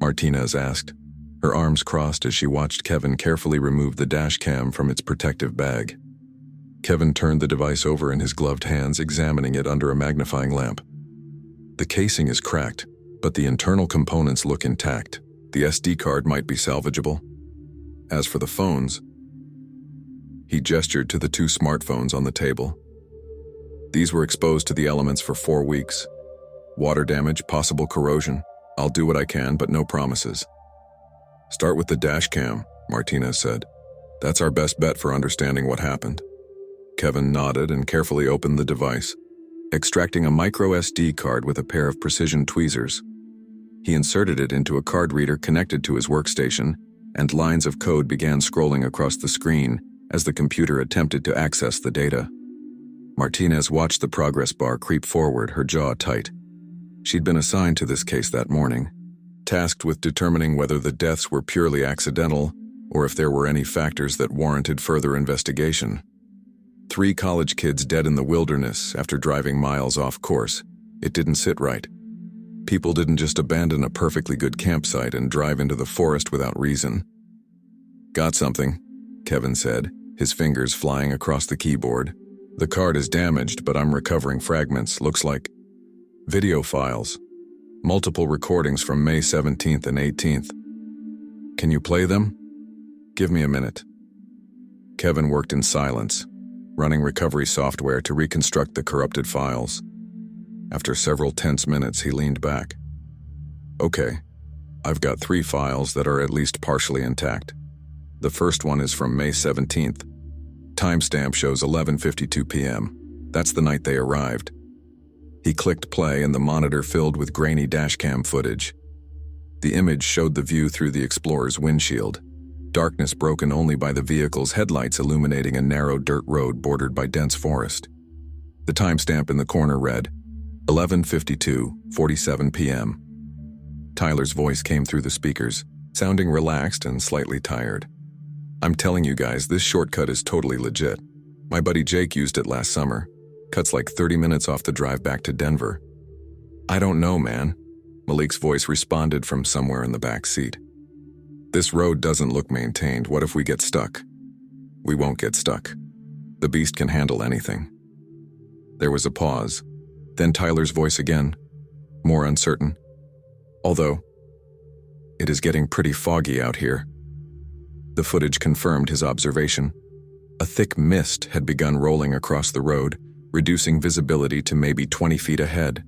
Martinez asked, her arms crossed as she watched Kevin carefully remove the dashcam from its protective bag. Kevin turned the device over in his gloved hands, examining it under a magnifying lamp. "The casing is cracked, but the internal components look intact. The SD card might be salvageable. As for the phones," he gestured to the 2 smartphones on the table. "These were exposed to the elements for 4 weeks. Water damage, possible corrosion. I'll do what I can, but no promises." "Start with the dash cam," Martinez said. "That's our best bet for understanding what happened." Kevin nodded and carefully opened the device, extracting a micro SD card with a pair of precision tweezers. He inserted it into a card reader connected to his workstation, and lines of code began scrolling across the screen as the computer attempted to access the data. Martinez watched the progress bar creep forward, her jaw tight. She'd been assigned to this case that morning, tasked with determining whether the deaths were purely accidental or if there were any factors that warranted further investigation. 3 college kids dead in the wilderness after driving miles off course. It didn't sit right. People didn't just abandon a perfectly good campsite and drive into the forest without reason. "Got something," Kevin said, his fingers flying across the keyboard. "The card is damaged, but I'm recovering fragments. Looks like video files. Multiple recordings from May 17th and 18th. Can you play them? Give me a minute." Kevin worked in silence, running recovery software to reconstruct the corrupted files. After several tense minutes, he leaned back. "Okay, I've got 3 files that are at least partially intact. The first one is from May 17th. Timestamp shows 11:52 p.m. That's the night they arrived." He clicked play and the monitor filled with grainy dashcam footage. The image showed the view through the Explorer's windshield, darkness broken only by the vehicle's headlights illuminating a narrow dirt road bordered by dense forest. The timestamp in the corner read, 11:52:47 p.m. Tyler's voice came through the speakers, sounding relaxed and slightly tired. "I'm telling you guys, this shortcut is totally legit. My buddy Jake used it last summer. Cuts like 30 minutes off the drive back to Denver." "I don't know, man," Malik's voice responded from somewhere in the back seat. "This road doesn't look maintained. What if we get stuck?" "We won't get stuck. The beast can handle anything." There was a pause. Then Tyler's voice again, more uncertain. "Although, it is getting pretty foggy out here." The footage confirmed his observation. A thick mist had begun rolling across the road, reducing visibility to maybe 20 feet ahead.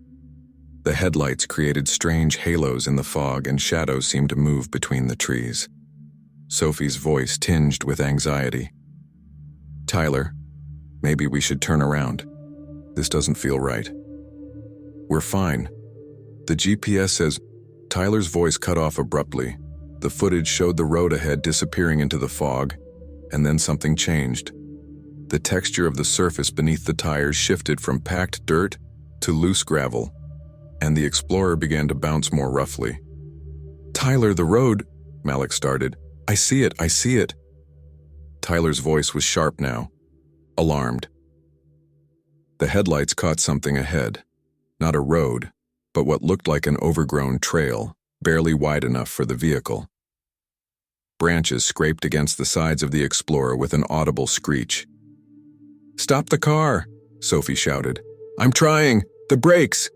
The headlights created strange halos in the fog, and shadows seemed to move between the trees. Sophie's voice tinged with anxiety. "Tyler, maybe we should turn around. This doesn't feel right." "We're fine. The GPS says—" Tyler's voice cut off abruptly. The footage showed the road ahead disappearing into the fog, and then something changed. The texture of the surface beneath the tires shifted from packed dirt to loose gravel, and the Explorer began to bounce more roughly. "Tyler, the road," Malik started. I see it. Tyler's voice was sharp now, alarmed. The headlights caught something ahead. Not a road, but what looked like an overgrown trail, barely wide enough for the vehicle. Branches scraped against the sides of the Explorer with an audible screech. "Stop the car!" Sophie shouted. "I'm trying! The brakes!"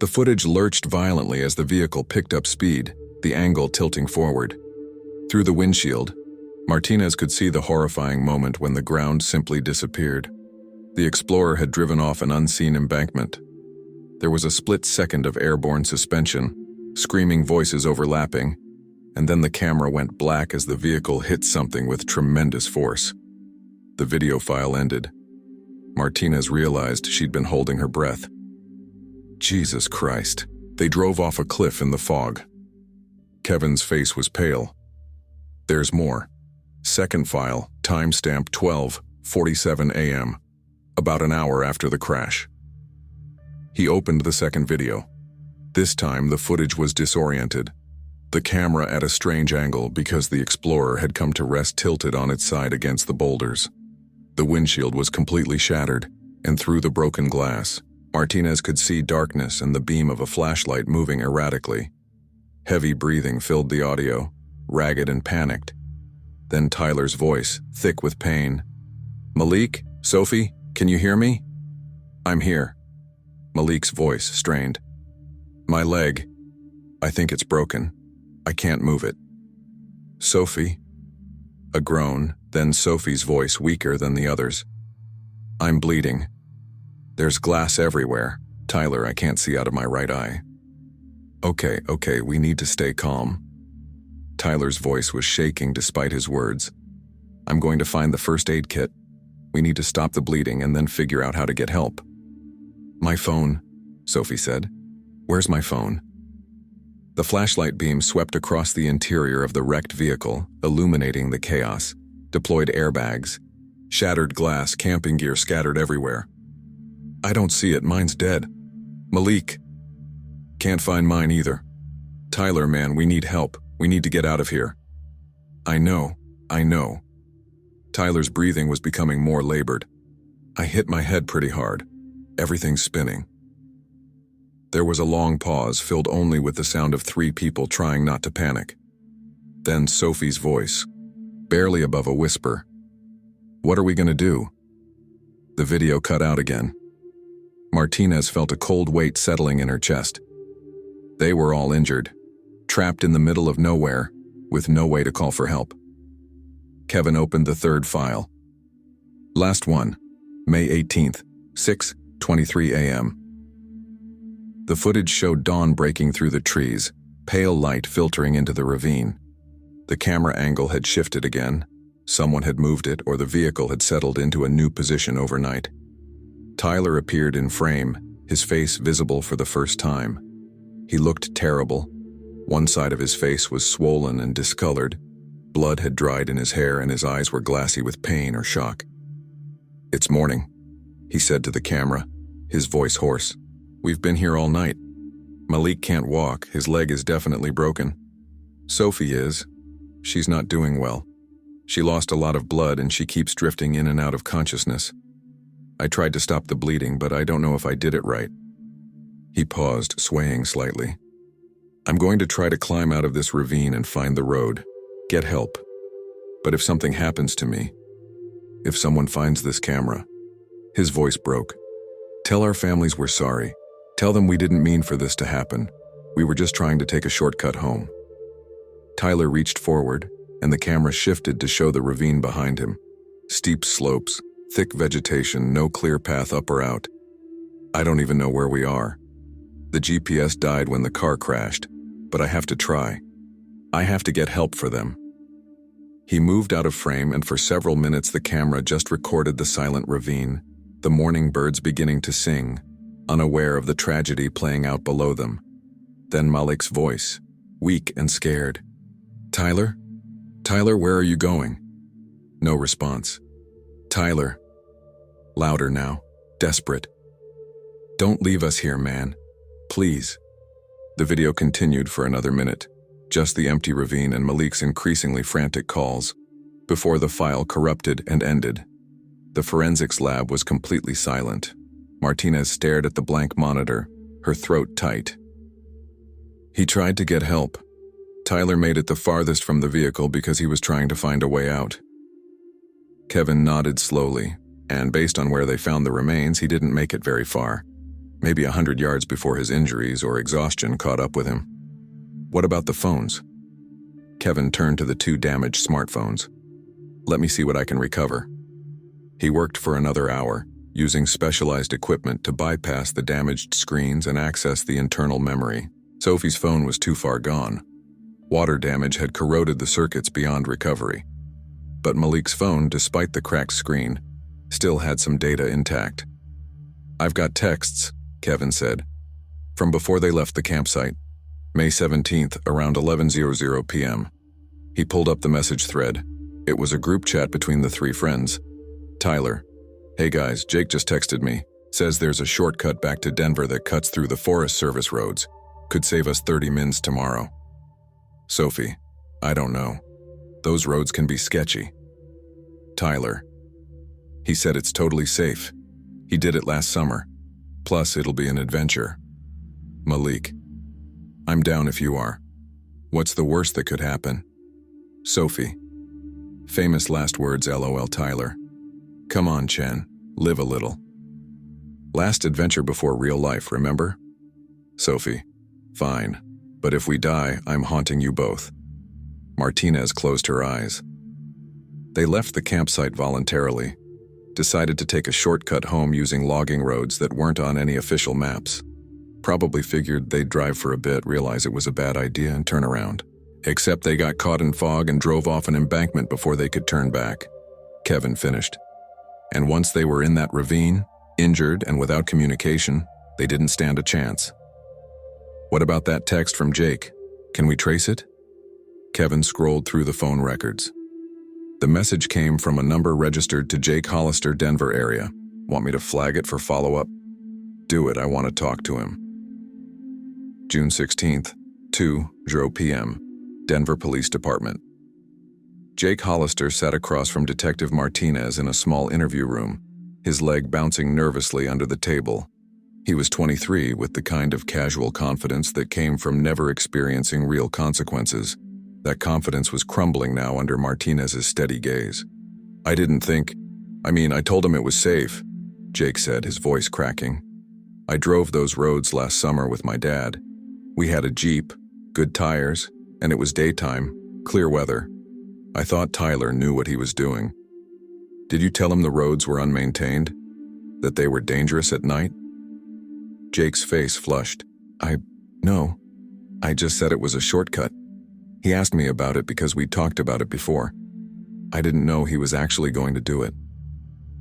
The footage lurched violently as the vehicle picked up speed, the angle tilting forward. Through the windshield, Martinez could see the horrifying moment when the ground simply disappeared. The Explorer had driven off an unseen embankment. There was a split second of airborne suspension, screaming voices overlapping, and then the camera went black as the vehicle hit something with tremendous force. The video file ended. Martinez realized she'd been holding her breath. Jesus Christ. They drove off a cliff in the fog. Kevin's face was pale. There's more. Second file, timestamp 12:47 a.m., about an hour after the crash. He opened the second video. This time the footage was disoriented. The camera at a strange angle because the Explorer had come to rest tilted on its side against the boulders. The windshield was completely shattered, and through the broken glass, Martinez could see darkness and the beam of a flashlight moving erratically. Heavy breathing filled the audio, ragged and panicked. Then Tyler's voice, thick with pain. "Malik? Sophie? Can you hear me?" "I'm here." Malik's voice strained. "My leg. I think it's broken. I can't move it." "Sophie?" A groan, then Sophie's voice weaker than the others. "I'm bleeding. There's glass everywhere. Tyler, I can't see out of my right eye." Okay, we need to stay calm." Tyler's voice was shaking despite his words. "I'm going to find the first aid kit. We need to stop the bleeding and then figure out how to get help." "My phone," Sophie said. "Where's my phone?" The flashlight beam swept across the interior of the wrecked vehicle, illuminating the chaos. Deployed airbags, shattered glass, camping gear scattered everywhere. "I don't see it, mine's dead." "Malik." "Can't find mine either." "Tyler, man, we need help. We need to get out of here." I know. Tyler's breathing was becoming more labored. "I hit my head pretty hard. Everything's spinning." There was a long pause, filled only with the sound of three people trying not to panic. Then Sophie's voice, barely above a whisper. "What are we going to do?" The video cut out again. Martinez felt a cold weight settling in her chest. They were all injured, trapped in the middle of nowhere, with no way to call for help. Kevin opened the third file. Last one, May 18th, 6:23 a.m. The footage showed dawn breaking through the trees, pale light filtering into the ravine. The camera angle had shifted again. Someone had moved it, or the vehicle had settled into a new position overnight. Tyler appeared in frame, his face visible for the first time. He looked terrible. One side of his face was swollen and discolored. Blood had dried in his hair and his eyes were glassy with pain or shock. "It's morning," he said to the camera, his voice hoarse. "We've been here all night. Malik can't walk, his leg is definitely broken. Sophie is. She's not doing well. She lost a lot of blood and she keeps drifting in and out of consciousness. I tried to stop the bleeding, but I don't know if I did it right." He paused, swaying slightly. "I'm going to try to climb out of this ravine and find the road, get help. But if something happens to me, if someone finds this camera," his voice broke, "tell our families we're sorry. Tell them we didn't mean for this to happen. We were just trying to take a shortcut home." Tyler reached forward, and the camera shifted to show the ravine behind him. Steep slopes, thick vegetation, no clear path up or out. "I don't even know where we are." The GPS died when the car crashed, but I have to try. I have to get help for them." He moved out of frame, and for several minutes the camera just recorded the silent ravine, the morning birds beginning to sing, unaware of the tragedy playing out below them. Then Malik's voice, weak and scared. "Tyler? Tyler, where are you going?" No response. "Tyler." Louder now, desperate. "Don't leave us here, man. Please." The video continued for another minute, just the empty ravine and Malik's increasingly frantic calls, before the file corrupted and ended. The forensics lab was completely silent. Martinez stared at the blank monitor, her throat tight. He tried to get help. Tyler made it the farthest from the vehicle because he was trying to find a way out. Kevin nodded slowly, and based on where they found the remains, he didn't make it very far. Maybe 100 yards before his injuries or exhaustion caught up with him. "What about the phones?" Kevin turned to the 2 damaged smartphones. "Let me see what I can recover." He worked for another hour, using specialized equipment to bypass the damaged screens and access the internal memory. Sophie's phone was too far gone. Water damage had corroded the circuits beyond recovery. But Malik's phone, despite the cracked screen, still had some data intact. "I've got texts," Kevin said, "from before they left the campsite, May 17th, around 11:00 p.m. He pulled up the message thread. It was a group chat between the 3 friends. Tyler: "Hey guys, Jake just texted me. Says there's a shortcut back to Denver that cuts through the Forest Service roads. Could save us 30 mins tomorrow." Sophie: "I don't know. Those roads can be sketchy." Tyler: "He said it's totally safe. He did it last summer. Plus, it'll be an adventure." Malik: "I'm down if you are. What's the worst that could happen?" Sophie: "Famous last words, LOL Tyler. Come on, Chen, live a little. Last adventure before real life, remember?" Sophie: "Fine, but if we die, I'm haunting you both." Martinez closed her eyes. They left the campsite voluntarily, decided to take a shortcut home using logging roads that weren't on any official maps. Probably figured they'd drive for a bit, realize it was a bad idea, and turn around. Except they got caught in fog and drove off an embankment before they could turn back. Kevin finished. And once they were in that ravine, injured and without communication, they didn't stand a chance. "What about that text from Jake? Can we trace it?" Kevin scrolled through the phone records. The message came from a number registered to Jake Hollister, Denver area. "Want me to flag it for follow-up?" "Do it, I want to talk to him." June 16th, 2:00 p.m., Denver Police Department. Jake Hollister sat across from Detective Martinez in a small interview room, his leg bouncing nervously under the table. He was 23, with the kind of casual confidence that came from never experiencing real consequences. That confidence was crumbling now under Martinez's steady gaze. I told him it was safe," Jake said, his voice cracking. "I drove those roads last summer with my dad. We had a Jeep, good tires, and it was daytime, clear weather. I thought Tyler knew what he was doing." "Did you tell him the roads were unmaintained? That they were dangerous at night?" Jake's face flushed. No. I just said it was a shortcut. He asked me about it because we talked about it before. I didn't know he was actually going to do it."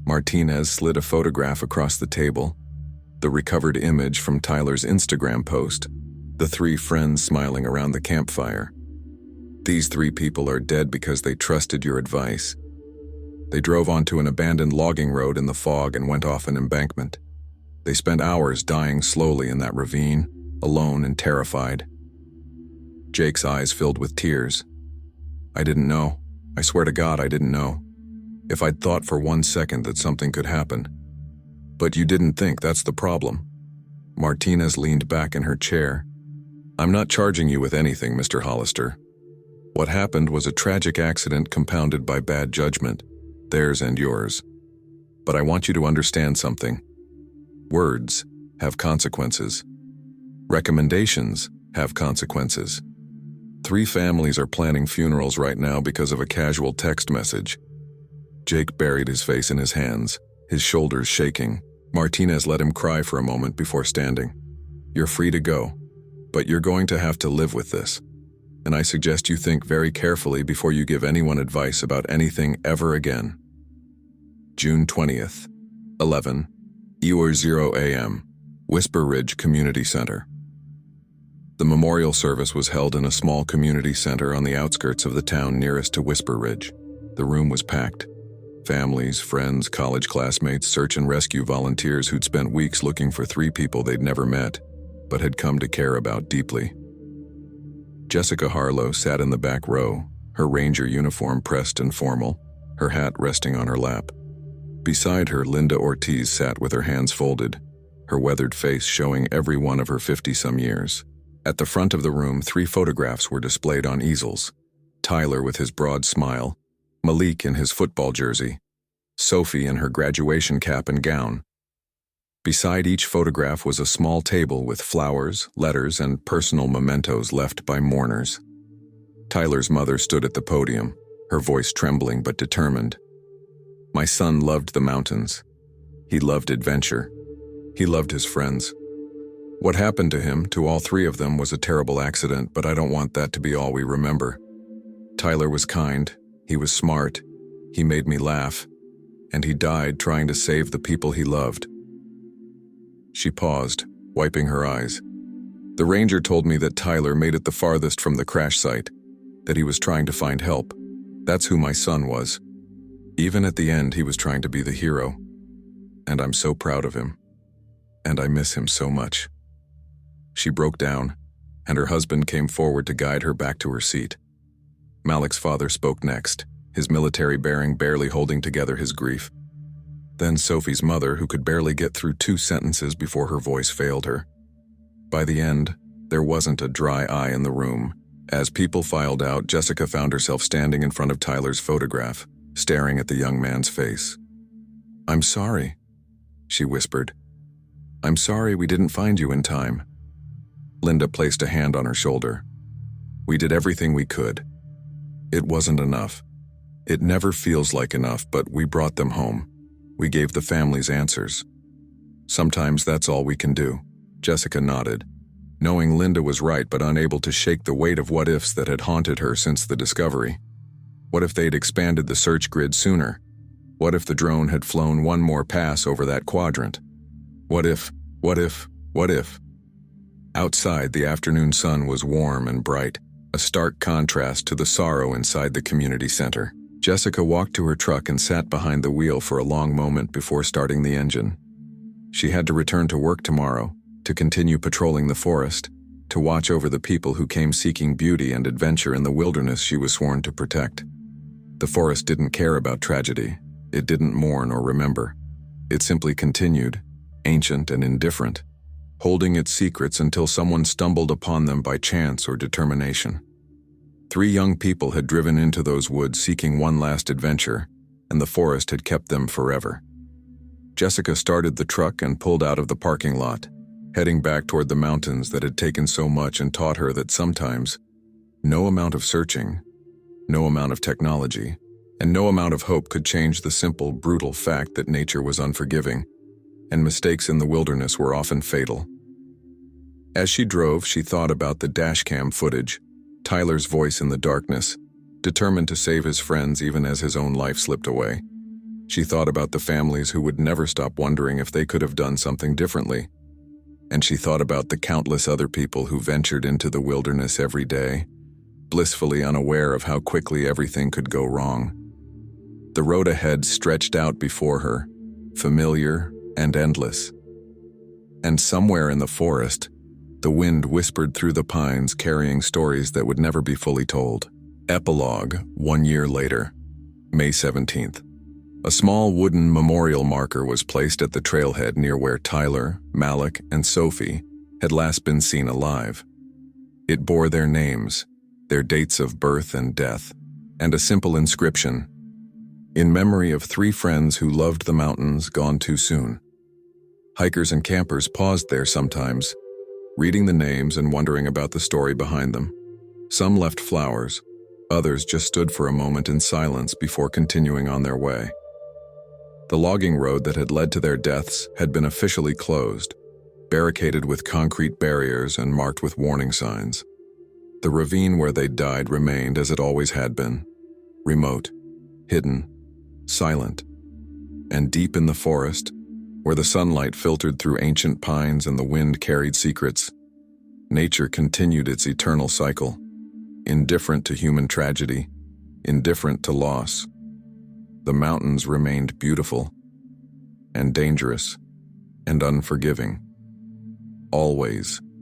Martinez slid a photograph across the table, the recovered image from Tyler's Instagram post, the 3 friends smiling around the campfire. "These 3 people are dead because they trusted your advice. They drove onto an abandoned logging road in the fog and went off an embankment. They spent hours dying slowly in that ravine, alone and terrified." Jake's eyes filled with tears. "I didn't know. I swear to God I didn't know. If I'd thought for 1 second that something could happen." "But you didn't think, that's the problem." Martinez leaned back in her chair. "I'm not charging you with anything, Mr. Hollister. What happened was a tragic accident compounded by bad judgment, theirs and yours. But I want you to understand something. Words have consequences. Recommendations have consequences. 3 families are planning funerals right now because of a casual text message." Jake buried his face in his hands, his shoulders shaking. Martinez let him cry for a moment before standing. You're free to go, but you're going to have to live with this. And I suggest you think very carefully before you give anyone advice about anything ever again. June 20th, 11:00 a.m., Whisper Ridge Community Center. The memorial service was held in a small community center on the outskirts of the town nearest to Whisper Ridge. The room was packed. Families, friends, college classmates, search and rescue volunteers who'd spent weeks looking for 3 people they'd never met, but had come to care about deeply. Jessica Harlow sat in the back row, her ranger uniform pressed and formal, her hat resting on her lap. Beside her, Linda Ortiz sat with her hands folded, her weathered face showing every one of her 50-some years. At the front of the room, 3 photographs were displayed on easels. Tyler with his broad smile, Malik in his football jersey, Sophie in her graduation cap and gown. Beside each photograph was a small table with flowers, letters, and personal mementos left by mourners. Tyler's mother stood at the podium, her voice trembling but determined. My son loved the mountains. He loved adventure. He loved his friends. What happened to him, to all 3 of them, was a terrible accident, but I don't want that to be all we remember. Tyler was kind, he was smart, he made me laugh, and he died trying to save the people he loved. She paused, wiping her eyes. The ranger told me that Tyler made it the farthest from the crash site, that he was trying to find help. That's who my son was. Even at the end, he was trying to be the hero. And I'm so proud of him. And I miss him so much. She broke down, and her husband came forward to guide her back to her seat. Malik's father spoke next, his military bearing barely holding together his grief. Then Sophie's mother, who could barely get through 2 sentences before her voice failed her. By the end, there wasn't a dry eye in the room. As people filed out, Jessica found herself standing in front of Tyler's photograph, staring at the young man's face. I'm sorry, she whispered. I'm sorry we didn't find you in time. Linda placed a hand on her shoulder. We did everything we could. It wasn't enough. It never feels like enough, but we brought them home. We gave the families answers. Sometimes that's all we can do. Jessica nodded, knowing Linda was right but unable to shake the weight of what-ifs that had haunted her since the discovery. What if they'd expanded the search grid sooner? What if the drone had flown one more pass over that quadrant? What if? Outside, the afternoon sun was warm and bright, a stark contrast to the sorrow inside the community center. Jessica walked to her truck and sat behind the wheel for a long moment before starting the engine. She had to return to work tomorrow, to continue patrolling the forest, to watch over the people who came seeking beauty and adventure in the wilderness she was sworn to protect. The forest didn't care about tragedy. It didn't mourn or remember. It simply continued, ancient and indifferent, holding its secrets until someone stumbled upon them by chance or determination. 3 young people had driven into those woods seeking one last adventure, and the forest had kept them forever. Jessica started the truck and pulled out of the parking lot, heading back toward the mountains that had taken so much and taught her that sometimes, no amount of searching, no amount of technology, and no amount of hope could change the simple, brutal fact that nature was unforgiving, and mistakes in the wilderness were often fatal. As she drove, she thought about the dashcam footage, Tyler's voice in the darkness, determined to save his friends even as his own life slipped away. She thought about the families who would never stop wondering if they could have done something differently. And she thought about the countless other people who ventured into the wilderness every day, blissfully unaware of how quickly everything could go wrong. The road ahead stretched out before her, familiar and endless. And somewhere in the forest, the wind whispered through the pines, carrying stories that would never be fully told. Epilogue, 1 year later, May 17th. A small wooden memorial marker was placed at the trailhead near where Tyler, Malik, and Sophie had last been seen alive. It bore their names, their dates of birth and death, and a simple inscription, in memory of 3 friends who loved the mountains gone too soon. Hikers and campers paused there sometimes, reading the names and wondering about the story behind them. Some left flowers, others just stood for a moment in silence before continuing on their way. The logging road that had led to their deaths had been officially closed, barricaded with concrete barriers and marked with warning signs. The ravine where they died remained as it always had been, remote, hidden, silent, and deep in the forest, where the sunlight filtered through ancient pines and the wind carried secrets, nature continued its eternal cycle, indifferent to human tragedy, indifferent to loss. The mountains remained beautiful and dangerous and unforgiving, always.